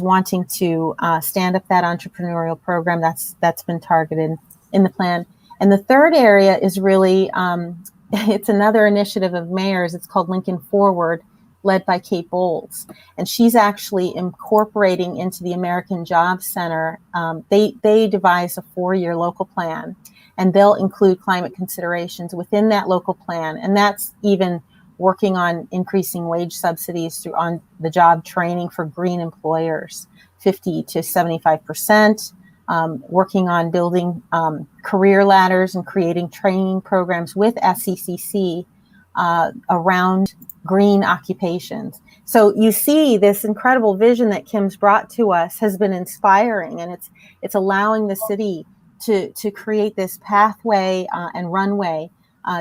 wanting to stand up that entrepreneurial program that's been targeted in the plan. And the third area is really, it's another initiative of mayors. It's called Lincoln Forward, led by Kate Bowles. And she's actually incorporating into the American Jobs Center. They devise a 4-year local plan, and they'll include climate considerations within that local plan. And that's even working on increasing wage subsidies through on the job training for green employers, 50 to 75%, working on building career ladders and creating training programs with SCCC around green occupations. So you see this incredible vision that Kim's brought to us has been inspiring, and it's allowing the city to create this pathway and runway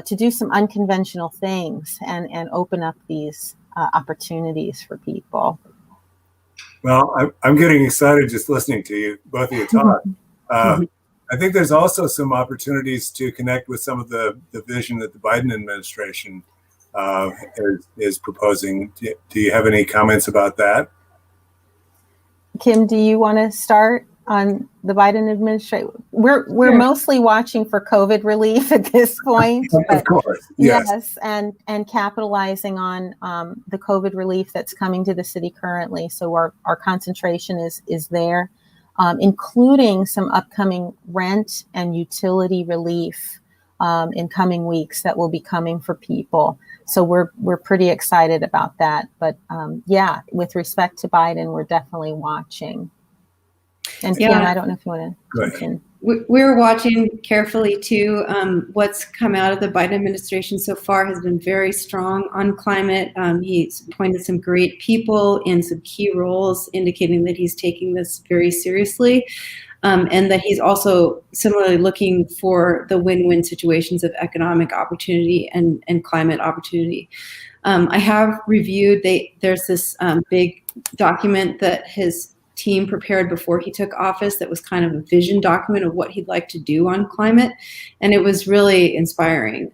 to do some unconventional things and open up these opportunities for people. Well, I'm getting excited just listening to you, both of you talk. I think there's also some opportunities to connect with some of the vision that the Biden administration is proposing. Do you have any comments about that? Kim, do you want to start on the Biden administration? We're Sure. mostly watching for COVID relief at this point. Of course, yes. and capitalizing on the COVID relief that's coming to the city currently. So our concentration is there, including some upcoming rent and utility relief in coming weeks that will be coming for people. So we're pretty excited about that. But yeah, with respect to Biden, we're definitely watching. And Kim, I don't know if you want to jump in. We're watching carefully too. What's come out of the Biden administration so far has been very strong on climate. He's appointed some great people in some key roles, indicating that he's taking this very seriously. And that he's also similarly looking for the win-win situations of economic opportunity and climate opportunity. I have reviewed, there's this big document that his team prepared before he took office that was kind of a vision document of what he'd like to do on climate. And it was really inspiring.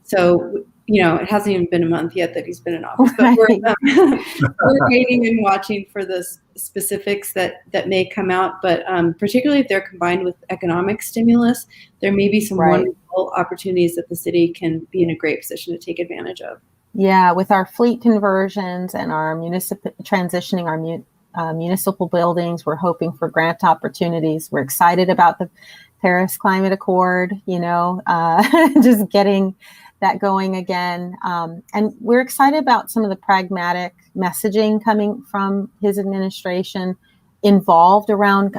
So, it hasn't even been a month yet that he's been in office, but we're waiting and watching for the specifics that may come out. But particularly if they're combined with economic stimulus, there may be some wonderful opportunities that the city can be in a great position to take advantage of. Yeah, with our fleet conversions and our transitioning our municipal buildings, we're hoping for grant opportunities. We're excited about the Paris Climate Accord, just getting that going again. And we're excited about some of the pragmatic messaging coming from his administration involved around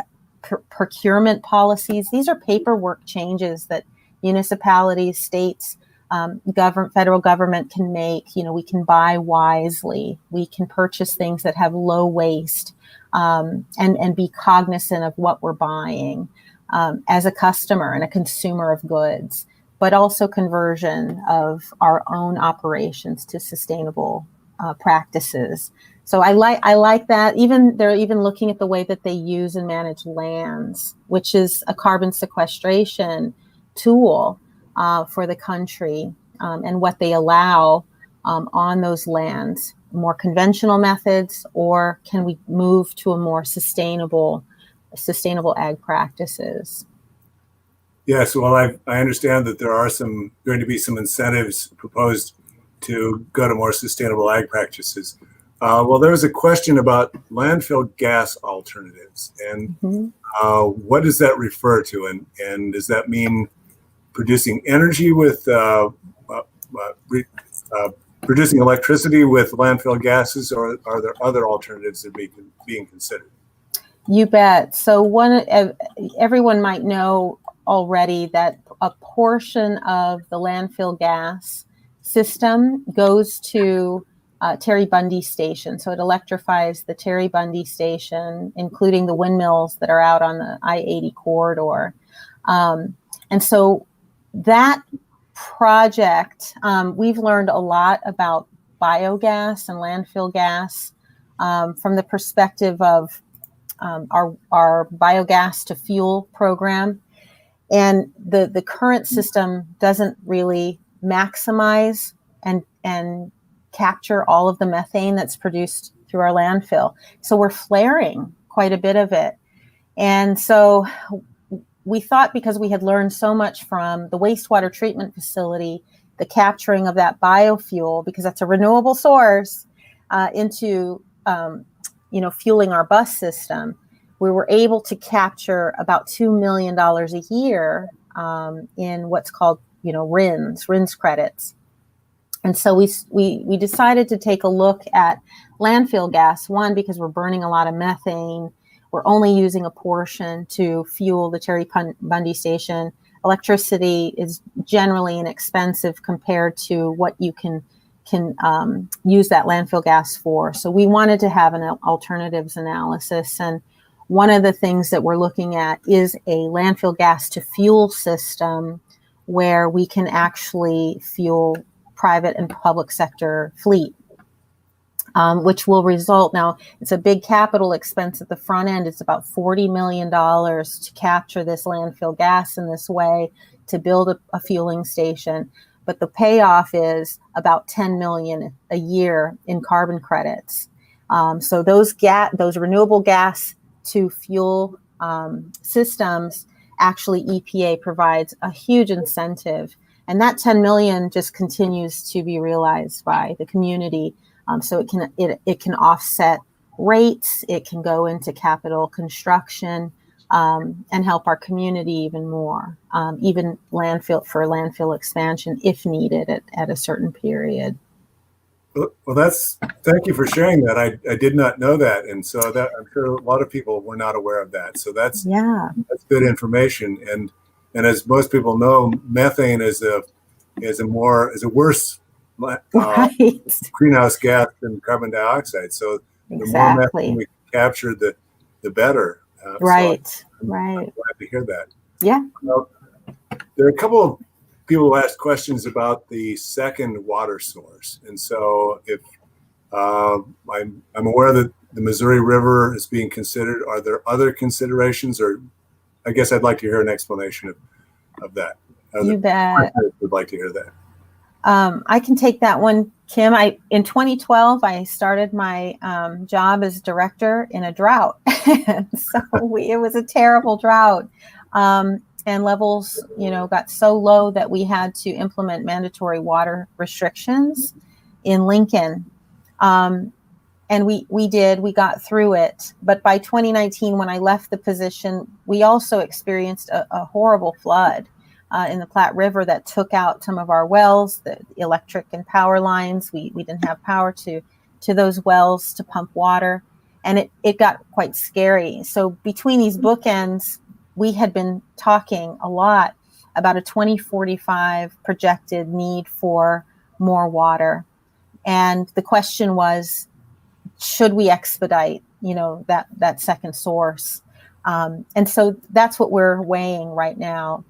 procurement policies. These are paperwork changes that municipalities, states, federal government can make. We can buy wisely. We can purchase things that have low waste and be cognizant of what we're buying as a customer and a consumer of goods, but also conversion of our own operations to sustainable practices. So I like that. They're even looking at the way that they use and manage lands, which is a carbon sequestration tool for the country, and what they allow on those lands, more conventional methods, or can we move to a more sustainable ag practices? Yes, well, I understand that there are going to be some incentives proposed to go to more sustainable ag practices. Well, there was a question about landfill gas alternatives, and what does that refer to? And does that mean producing energy with producing electricity with landfill gases, or are there other alternatives that are being considered? You bet. So everyone might know already that a portion of the landfill gas system goes to Terry Bundy Station. So it electrifies the Terry Bundy Station, including the windmills that are out on the I-80 corridor. And so that project, we've learned a lot about biogas and landfill gas from the perspective of our biogas to fuel program. And the current system doesn't really maximize and capture all of the methane that's produced through our landfill. So we're flaring quite a bit of it. And so we thought, because we had learned so much from the wastewater treatment facility, the capturing of that biofuel, because that's a renewable source, into fueling our bus system, we were able to capture about $2 million a year in what's called RINs credits. And so we decided to take a look at landfill gas, one, because we're burning a lot of methane. We're only using a portion to fuel the Terry Bundy Station. Electricity is generally inexpensive compared to what you can use that landfill gas for. So we wanted to have an alternatives analysis. And one of the things that we're looking at is a landfill gas to fuel system where we can actually fuel private and public sector fleet, which will result, now it's a big capital expense at the front end. It's about $40 million to capture this landfill gas in this way, to build a fueling station. But the payoff is about $10 million a year in carbon credits. So those renewable gas to fuel systems, actually EPA provides a huge incentive, and that 10 million just continues to be realized by the community. So it can offset rates, it can go into capital construction, and help our community even more, even landfill expansion if needed at a certain period. Well, thank you for sharing that. I did not know that. And so that, I'm sure a lot of people were not aware of that. So that's good information. And as most people know, methane is a worse greenhouse gas than carbon dioxide. So the more methane we capture, the better. Right. So I'm glad to hear that. Yeah. There are a couple of people who asked questions about the second water source, and so if I'm aware that the Missouri River is being considered. Are there other considerations, or I guess I'd like to hear an explanation of that. You bet. Would like to hear that. I can take that one, Kim. In 2012, I started my job as director in a drought. So it was a terrible drought. And levels, got so low that we had to implement mandatory water restrictions in Lincoln. And we got through it. But by 2019, when I left the position, we also experienced a horrible flood in the Platte River that took out some of our wells, the electric and power lines. We didn't have power to those wells to pump water. And it got quite scary. So between these bookends, we had been talking a lot about a 2045 projected need for more water. And the question was, should we expedite, that second source? And so that's what we're weighing right now.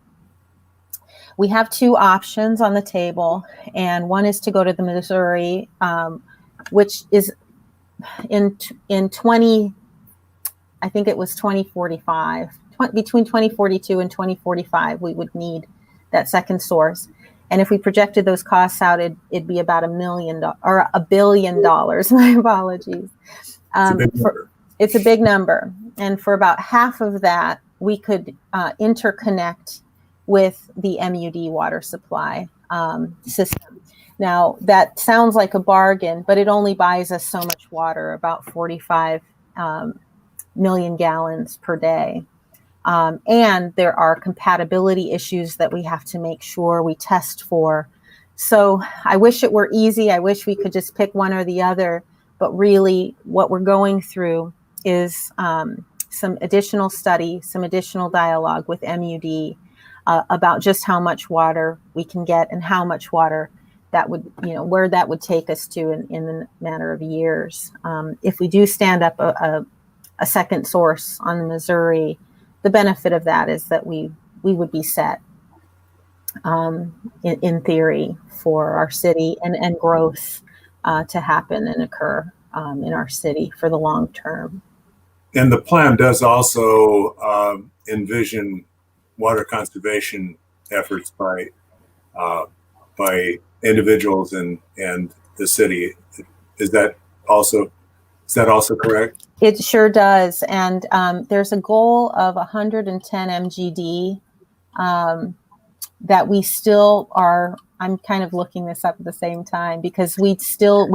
We have two options on the table, and one is to go to the Missouri, which is in 2045. Between 2042 and 2045, we would need that second source. And if we projected those costs out, it'd be about $1 billion. My apologies. It's a big number. And for about half of that, we could interconnect with the MUD water supply system. Now, that sounds like a bargain, but it only buys us so much water, about 45 million gallons per day. And there are compatibility issues that we have to make sure we test for. So I wish it were easy. I wish we could just pick one or the other. But really, what we're going through is some additional study, some additional dialogue with MUD about just how much water we can get and how much water that would, where that would take us to in the matter of years. If we do stand up a second source on the Missouri, the benefit of that is that we would be set in theory for our city and growth to happen and occur in our city for the long term. And the plan does also envision water conservation efforts by individuals and the city. Is that also correct? It sure does. And there's a goal of 110 MGD that we still are. I'm kind of looking this up at the same time because we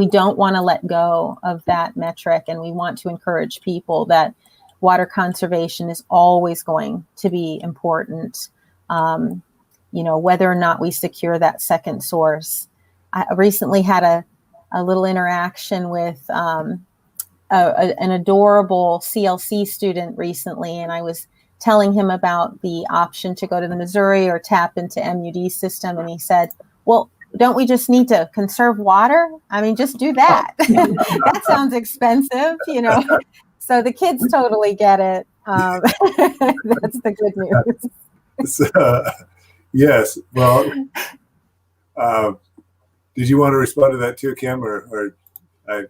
don't want to let go of that metric. And we want to encourage people that water conservation is always going to be important, whether or not we secure that second source. I recently had a little interaction with an adorable CLC student recently, and I was telling him about the option to go to the Missouri or tap into MUD system, and he said, well, don't we just need to conserve water? I mean, just do that. That sounds expensive, So the kids totally get it. That's the good news. So, yes. Well, did you want to respond to that too, Kim, or I?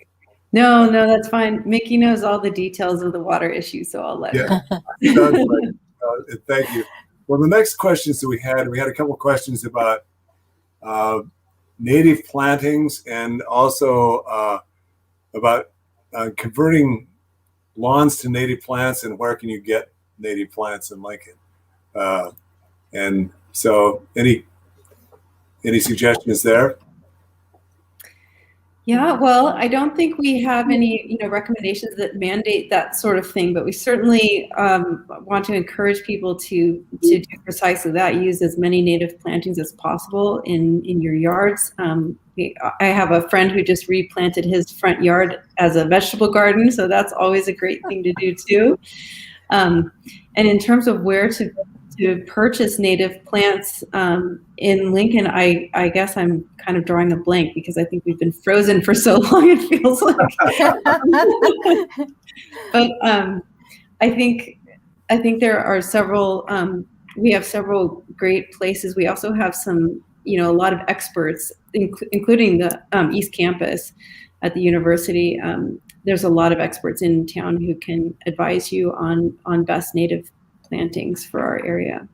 No, that's fine. Mickey knows all the details of the water issue, so I'll let her. Sounds like, thank you. Well, the next questions that we had a couple of questions about native plantings and also about converting lawns to native plants and where can you get native plants in Lincoln. And so any suggestions there? Yeah, well, I don't think we have any, recommendations that mandate that sort of thing, but we certainly want to encourage people to do precisely that. Use as many native plantings as possible in your yards. I have a friend who just replanted his front yard as a vegetable garden, so that's always a great thing to do too. And in terms of where to purchase native plants in Lincoln, I guess I'm kind of drawing a blank because I think we've been frozen for so long, it feels like. But I think there are several, we have several great places. We also have some, a lot of experts, including the East Campus at the university. There's a lot of experts in town who can advise you on best native plantings for our area.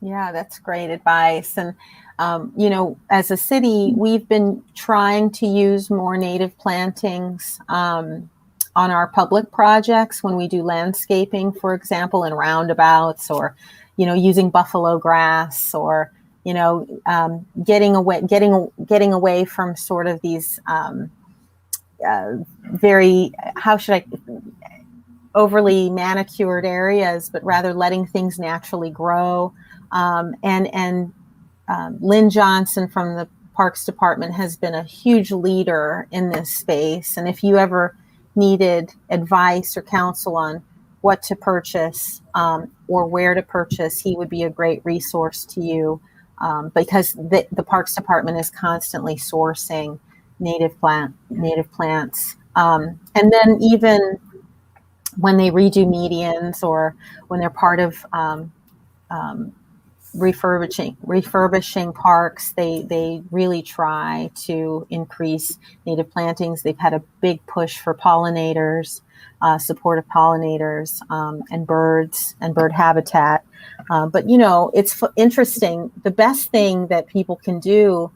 Yeah, that's great advice. And, as a city, we've been trying to use more native plantings on our public projects when we do landscaping, for example, in roundabouts or, using buffalo grass or, getting away from sort of these very, overly manicured areas, but rather letting things naturally grow. And Lynn Johnson from the Parks Department has been a huge leader in this space. And if you ever needed advice or counsel on what to purchase or where to purchase, he would be a great resource to you because the Parks Department is constantly sourcing native plants. And then even when they redo medians or when they're part of refurbishing parks, they really try to increase native plantings. They've had a big push for pollinators, support of pollinators and birds and bird habitat. But it's interesting. The best thing that people can do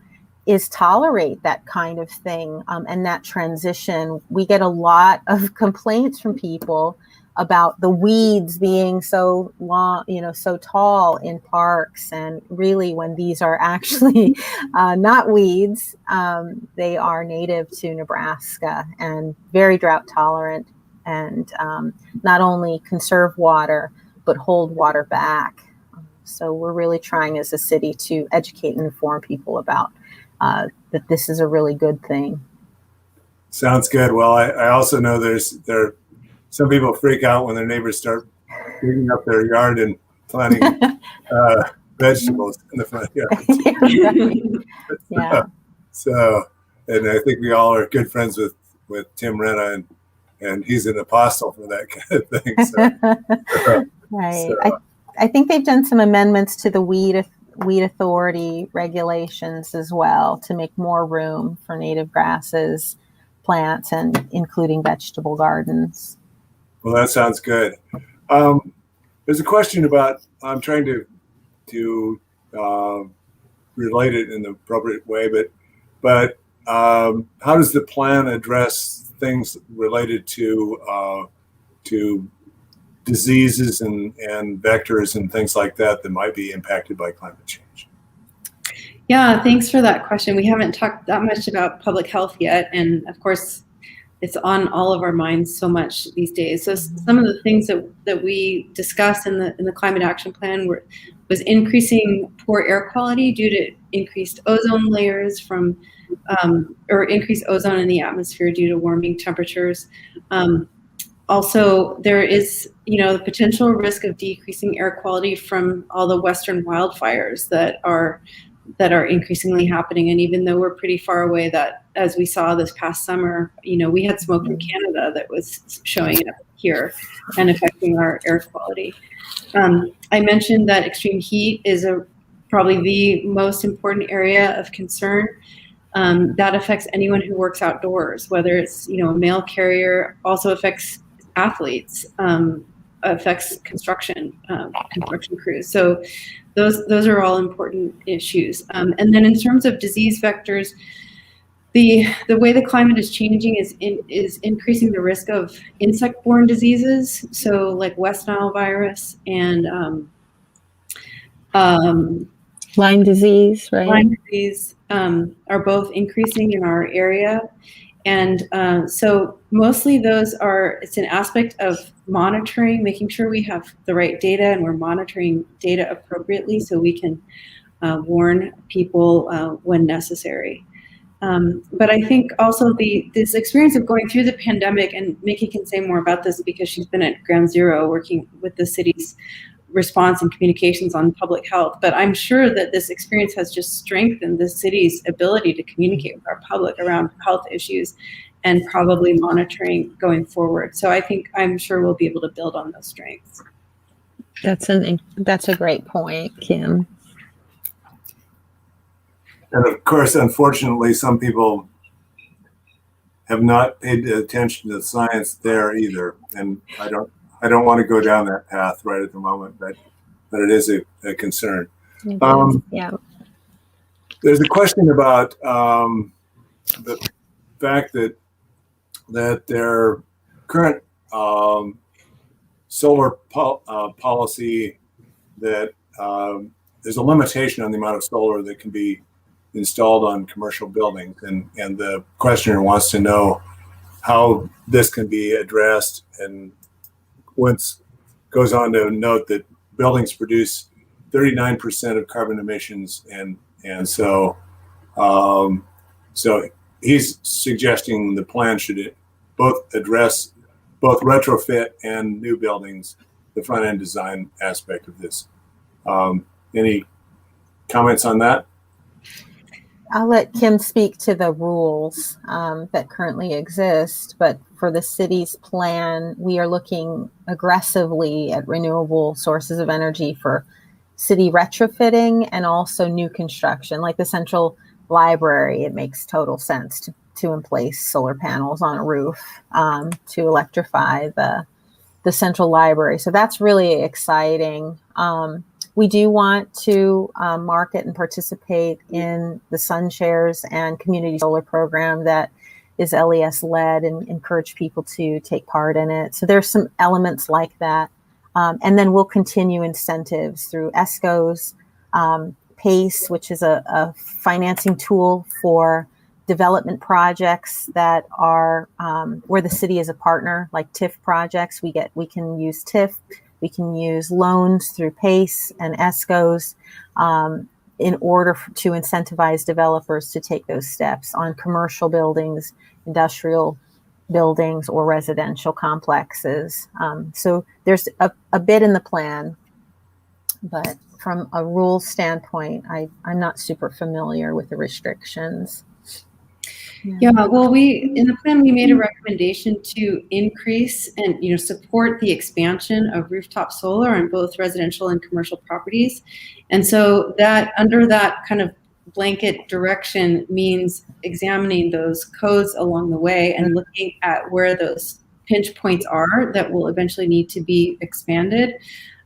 is tolerate that kind of thing and that transition. We get a lot of complaints from people about the weeds being so long, so tall in parks. And really, when these are actually not weeds, they are native to Nebraska and very drought tolerant and not only conserve water, but hold water back. So we're really trying as a city to educate and inform people about that this is a really good thing. Sounds good. Well, I also know there some people freak out when their neighbors start digging up their yard and planting vegetables in the front yard. Yeah. So, and I think we all are good friends with Tim Renna, and he's an apostle for that kind of thing. Right. So. I think they've done some amendments to the weed authority regulations as well to make more room for native grasses, plants, and including vegetable gardens. Well, that sounds good. There's a question about, I'm trying to relate it in the appropriate way, but how does the plan address things related to diseases and vectors and things like that might be impacted by climate change? Yeah, thanks for that question. We haven't talked that much about public health yet, and of course, it's on all of our minds so much these days. So some of the things that we discussed in the climate action plan was increasing poor air quality due to increased ozone layers or increased ozone in the atmosphere due to warming temperatures. Also, there is, the potential risk of decreasing air quality from all the Western wildfires that are that are increasingly happening. And even though we're pretty far away, that as we saw this past summer, we had smoke from Canada that was showing up here and affecting our air quality. I mentioned that extreme heat is probably the most important area of concern. That affects anyone who works outdoors, whether it's, a mail carrier, also affects athletes, affects construction crews. So those are all important issues. And then in terms of disease vectors, the way the climate is changing is increasing the risk of insect-borne diseases. So like West Nile virus and Lyme disease, right? Lyme disease are both increasing in our area. And so mostly it's an aspect of monitoring, making sure we have the right data and we're monitoring data appropriately so we can warn people when necessary. But I think also this experience of going through the pandemic, and Mickey can say more about this because she's been at Ground Zero working with the city's response and communications on public health. But I'm sure that this experience has just strengthened the city's ability to communicate with our public around health issues and probably monitoring going forward. So I'm sure we'll be able to build on those strengths. That's a great point, Kim. And of course, unfortunately, some people have not paid attention to the science there either. And I don't want to go down that path right at the moment, but it is a concern. Yeah. There's a question about the fact that their current solar policy, that there's a limitation on the amount of solar that can be installed on commercial buildings, and the questioner wants to know how this can be addressed, and once goes on to note that buildings produce 39% of carbon emissions, and so he's suggesting the plan should both address both retrofit and new buildings, the front end design aspect of this. Any comments on that? I'll let Kim speak to the rules that currently exist, but for the city's plan, we are looking aggressively at renewable sources of energy for city retrofitting and also new construction, like the Central Library. It makes total sense to emplace solar panels on a roof to electrify the Central Library. So that's really exciting. We do want to market and participate in the Sun Shares and Community Solar Program that is LES led, and encourage people to take part in it. So there's some elements like that. And then we'll continue incentives through ESCOs, PACE, which is a financing tool for development projects that are where the city is a partner, like TIF projects. We can use TIF. We can use loans through PACE and ESCOs in order to incentivize developers to take those steps on commercial buildings, industrial buildings, or residential complexes. So there's a bit in the plan, but from a rules standpoint, I'm not super familiar with the restrictions. Yeah, well, in the plan, we made a recommendation to increase and support the expansion of rooftop solar on both residential and commercial properties. And so that under that kind of blanket direction means examining those codes along the way and looking at where those pinch points are that will eventually need to be expanded.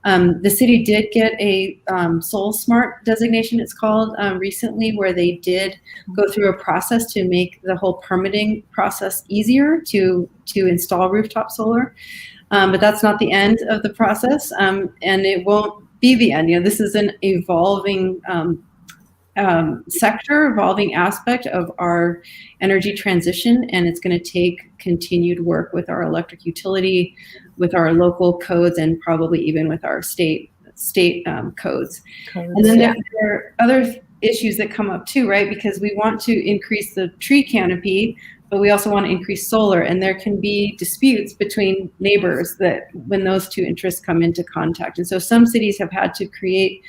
The city did get a Soul Smart designation, it's called, recently, where they did go through a process to make the whole permitting process easier to install rooftop solar. But that's not the end of the process, and it won't be the end. This is an evolving sector, evolving aspect of our energy transition, and it's going to take continued work with our electric utility, with our local codes, and probably even with our state codes. And then there are other issues that come up too, right? Because we want to increase the tree canopy, but we also want to increase solar, and there can be disputes between neighbors that when those two interests come into contact. And so some cities have had to create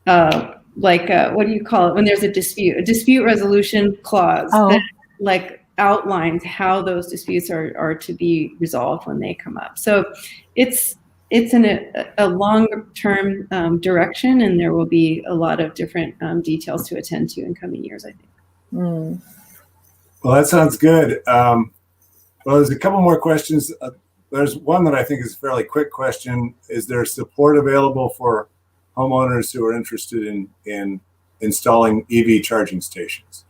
what do you call it when there's a dispute resolution clause that like outlines how those disputes are to be resolved when they come up. So it's a long-term direction, and there will be a lot of different details to attend to in coming years, I think. Mm. Well, that sounds good. Well, there's a couple more questions. There's one that I think is a fairly quick question. Is there support available for homeowners who are interested in installing EV charging stations?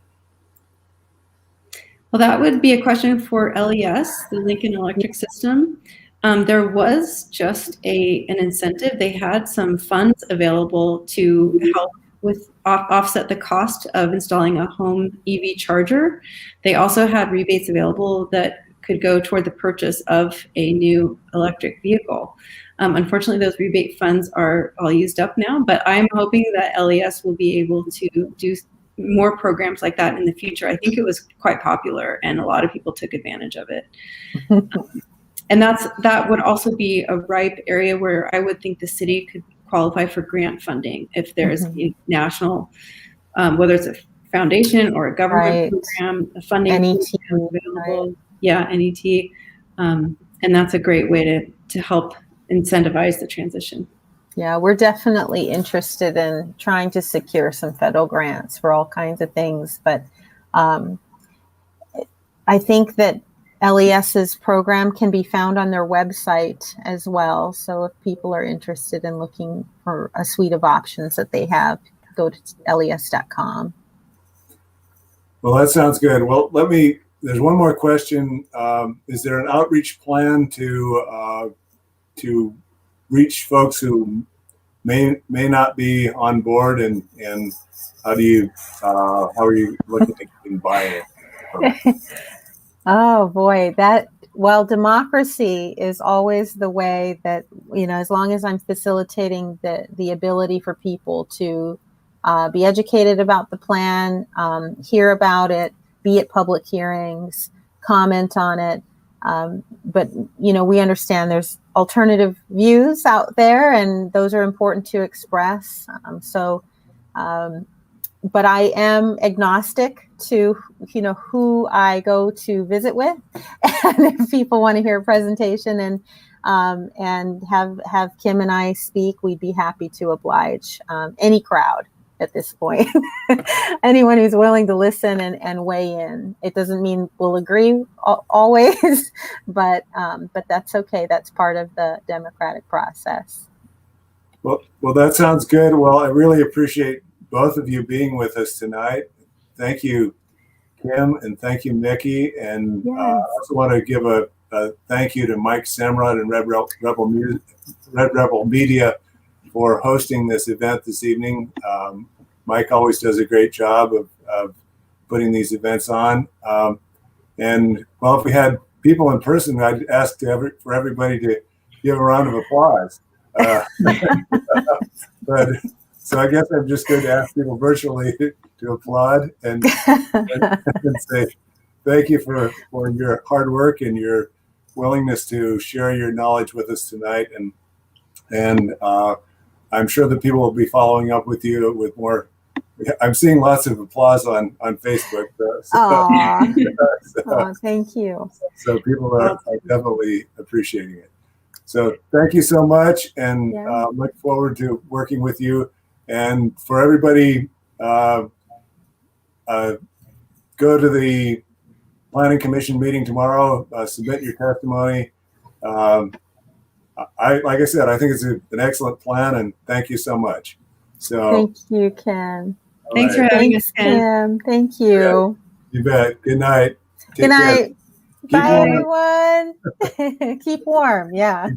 Well, that would be a question for LES, the Lincoln Electric System. There was just an incentive. They had some funds available to help with offset the cost of installing a home EV charger. They also had rebates available that could go toward the purchase of a new electric vehicle. Unfortunately, those rebate funds are all used up now, but I'm hoping that LES will be able to do more programs like that in the future. I think it was quite popular and a lot of people took advantage of it. And that would also be a ripe area where I would think the city could qualify for grant funding if there's a national, whether it's a foundation or a government program, a funding NET available. Right. Yeah, NET. And that's a great way to help incentivize the transition. Yeah, we're definitely interested in trying to secure some federal grants for all kinds of things. But I think that LES's program can be found on their website as well. So if people are interested in looking for a suite of options that they have, go to les.com. Well, that sounds good. Well, there's one more question. Is there an outreach plan to reach folks who may not be on board, and how are you looking at getting buy-in? Oh boy, democracy is always the way that, as long as I'm facilitating the ability for people to be educated about the plan, hear about it, be at public hearings, comment on it. But, we understand there's alternative views out there, and those are important to express. But I am agnostic to, who I go to visit with. And if people want to hear a presentation and have Kim and I speak, we'd be happy to oblige any crowd at this point. Anyone who's willing to listen and weigh in. It doesn't mean we'll agree always, but that's okay. That's part of the democratic process. Well, that sounds good. Well, I really appreciate both of you being with us tonight. Thank you, Kim, and thank you, Nikki. And yes. I also want to give a thank you to Mike Samrod and Red Rebel Media for hosting this event this evening. Mike always does a great job of putting these events on. And well, if we had people in person, I'd ask for everybody to give a round of applause. But so I guess I'm just going to ask people virtually to applaud and say thank you for your hard work and your willingness to share your knowledge with us tonight. And I'm sure that people will be following up with you with more. I'm seeing lots of applause on Facebook. So, thank you. So people are definitely appreciating it. So thank you so much, and look forward to working with you. And for everybody, go to the Planning Commission meeting tomorrow. Submit your testimony. Like I said, I think it's an excellent plan, and thank you so much. So thank you, Ken. Thanks for having us, Ken. Thank you. Yeah, you bet. Good night. Good night. Bye, everyone. Keep warm. Yeah.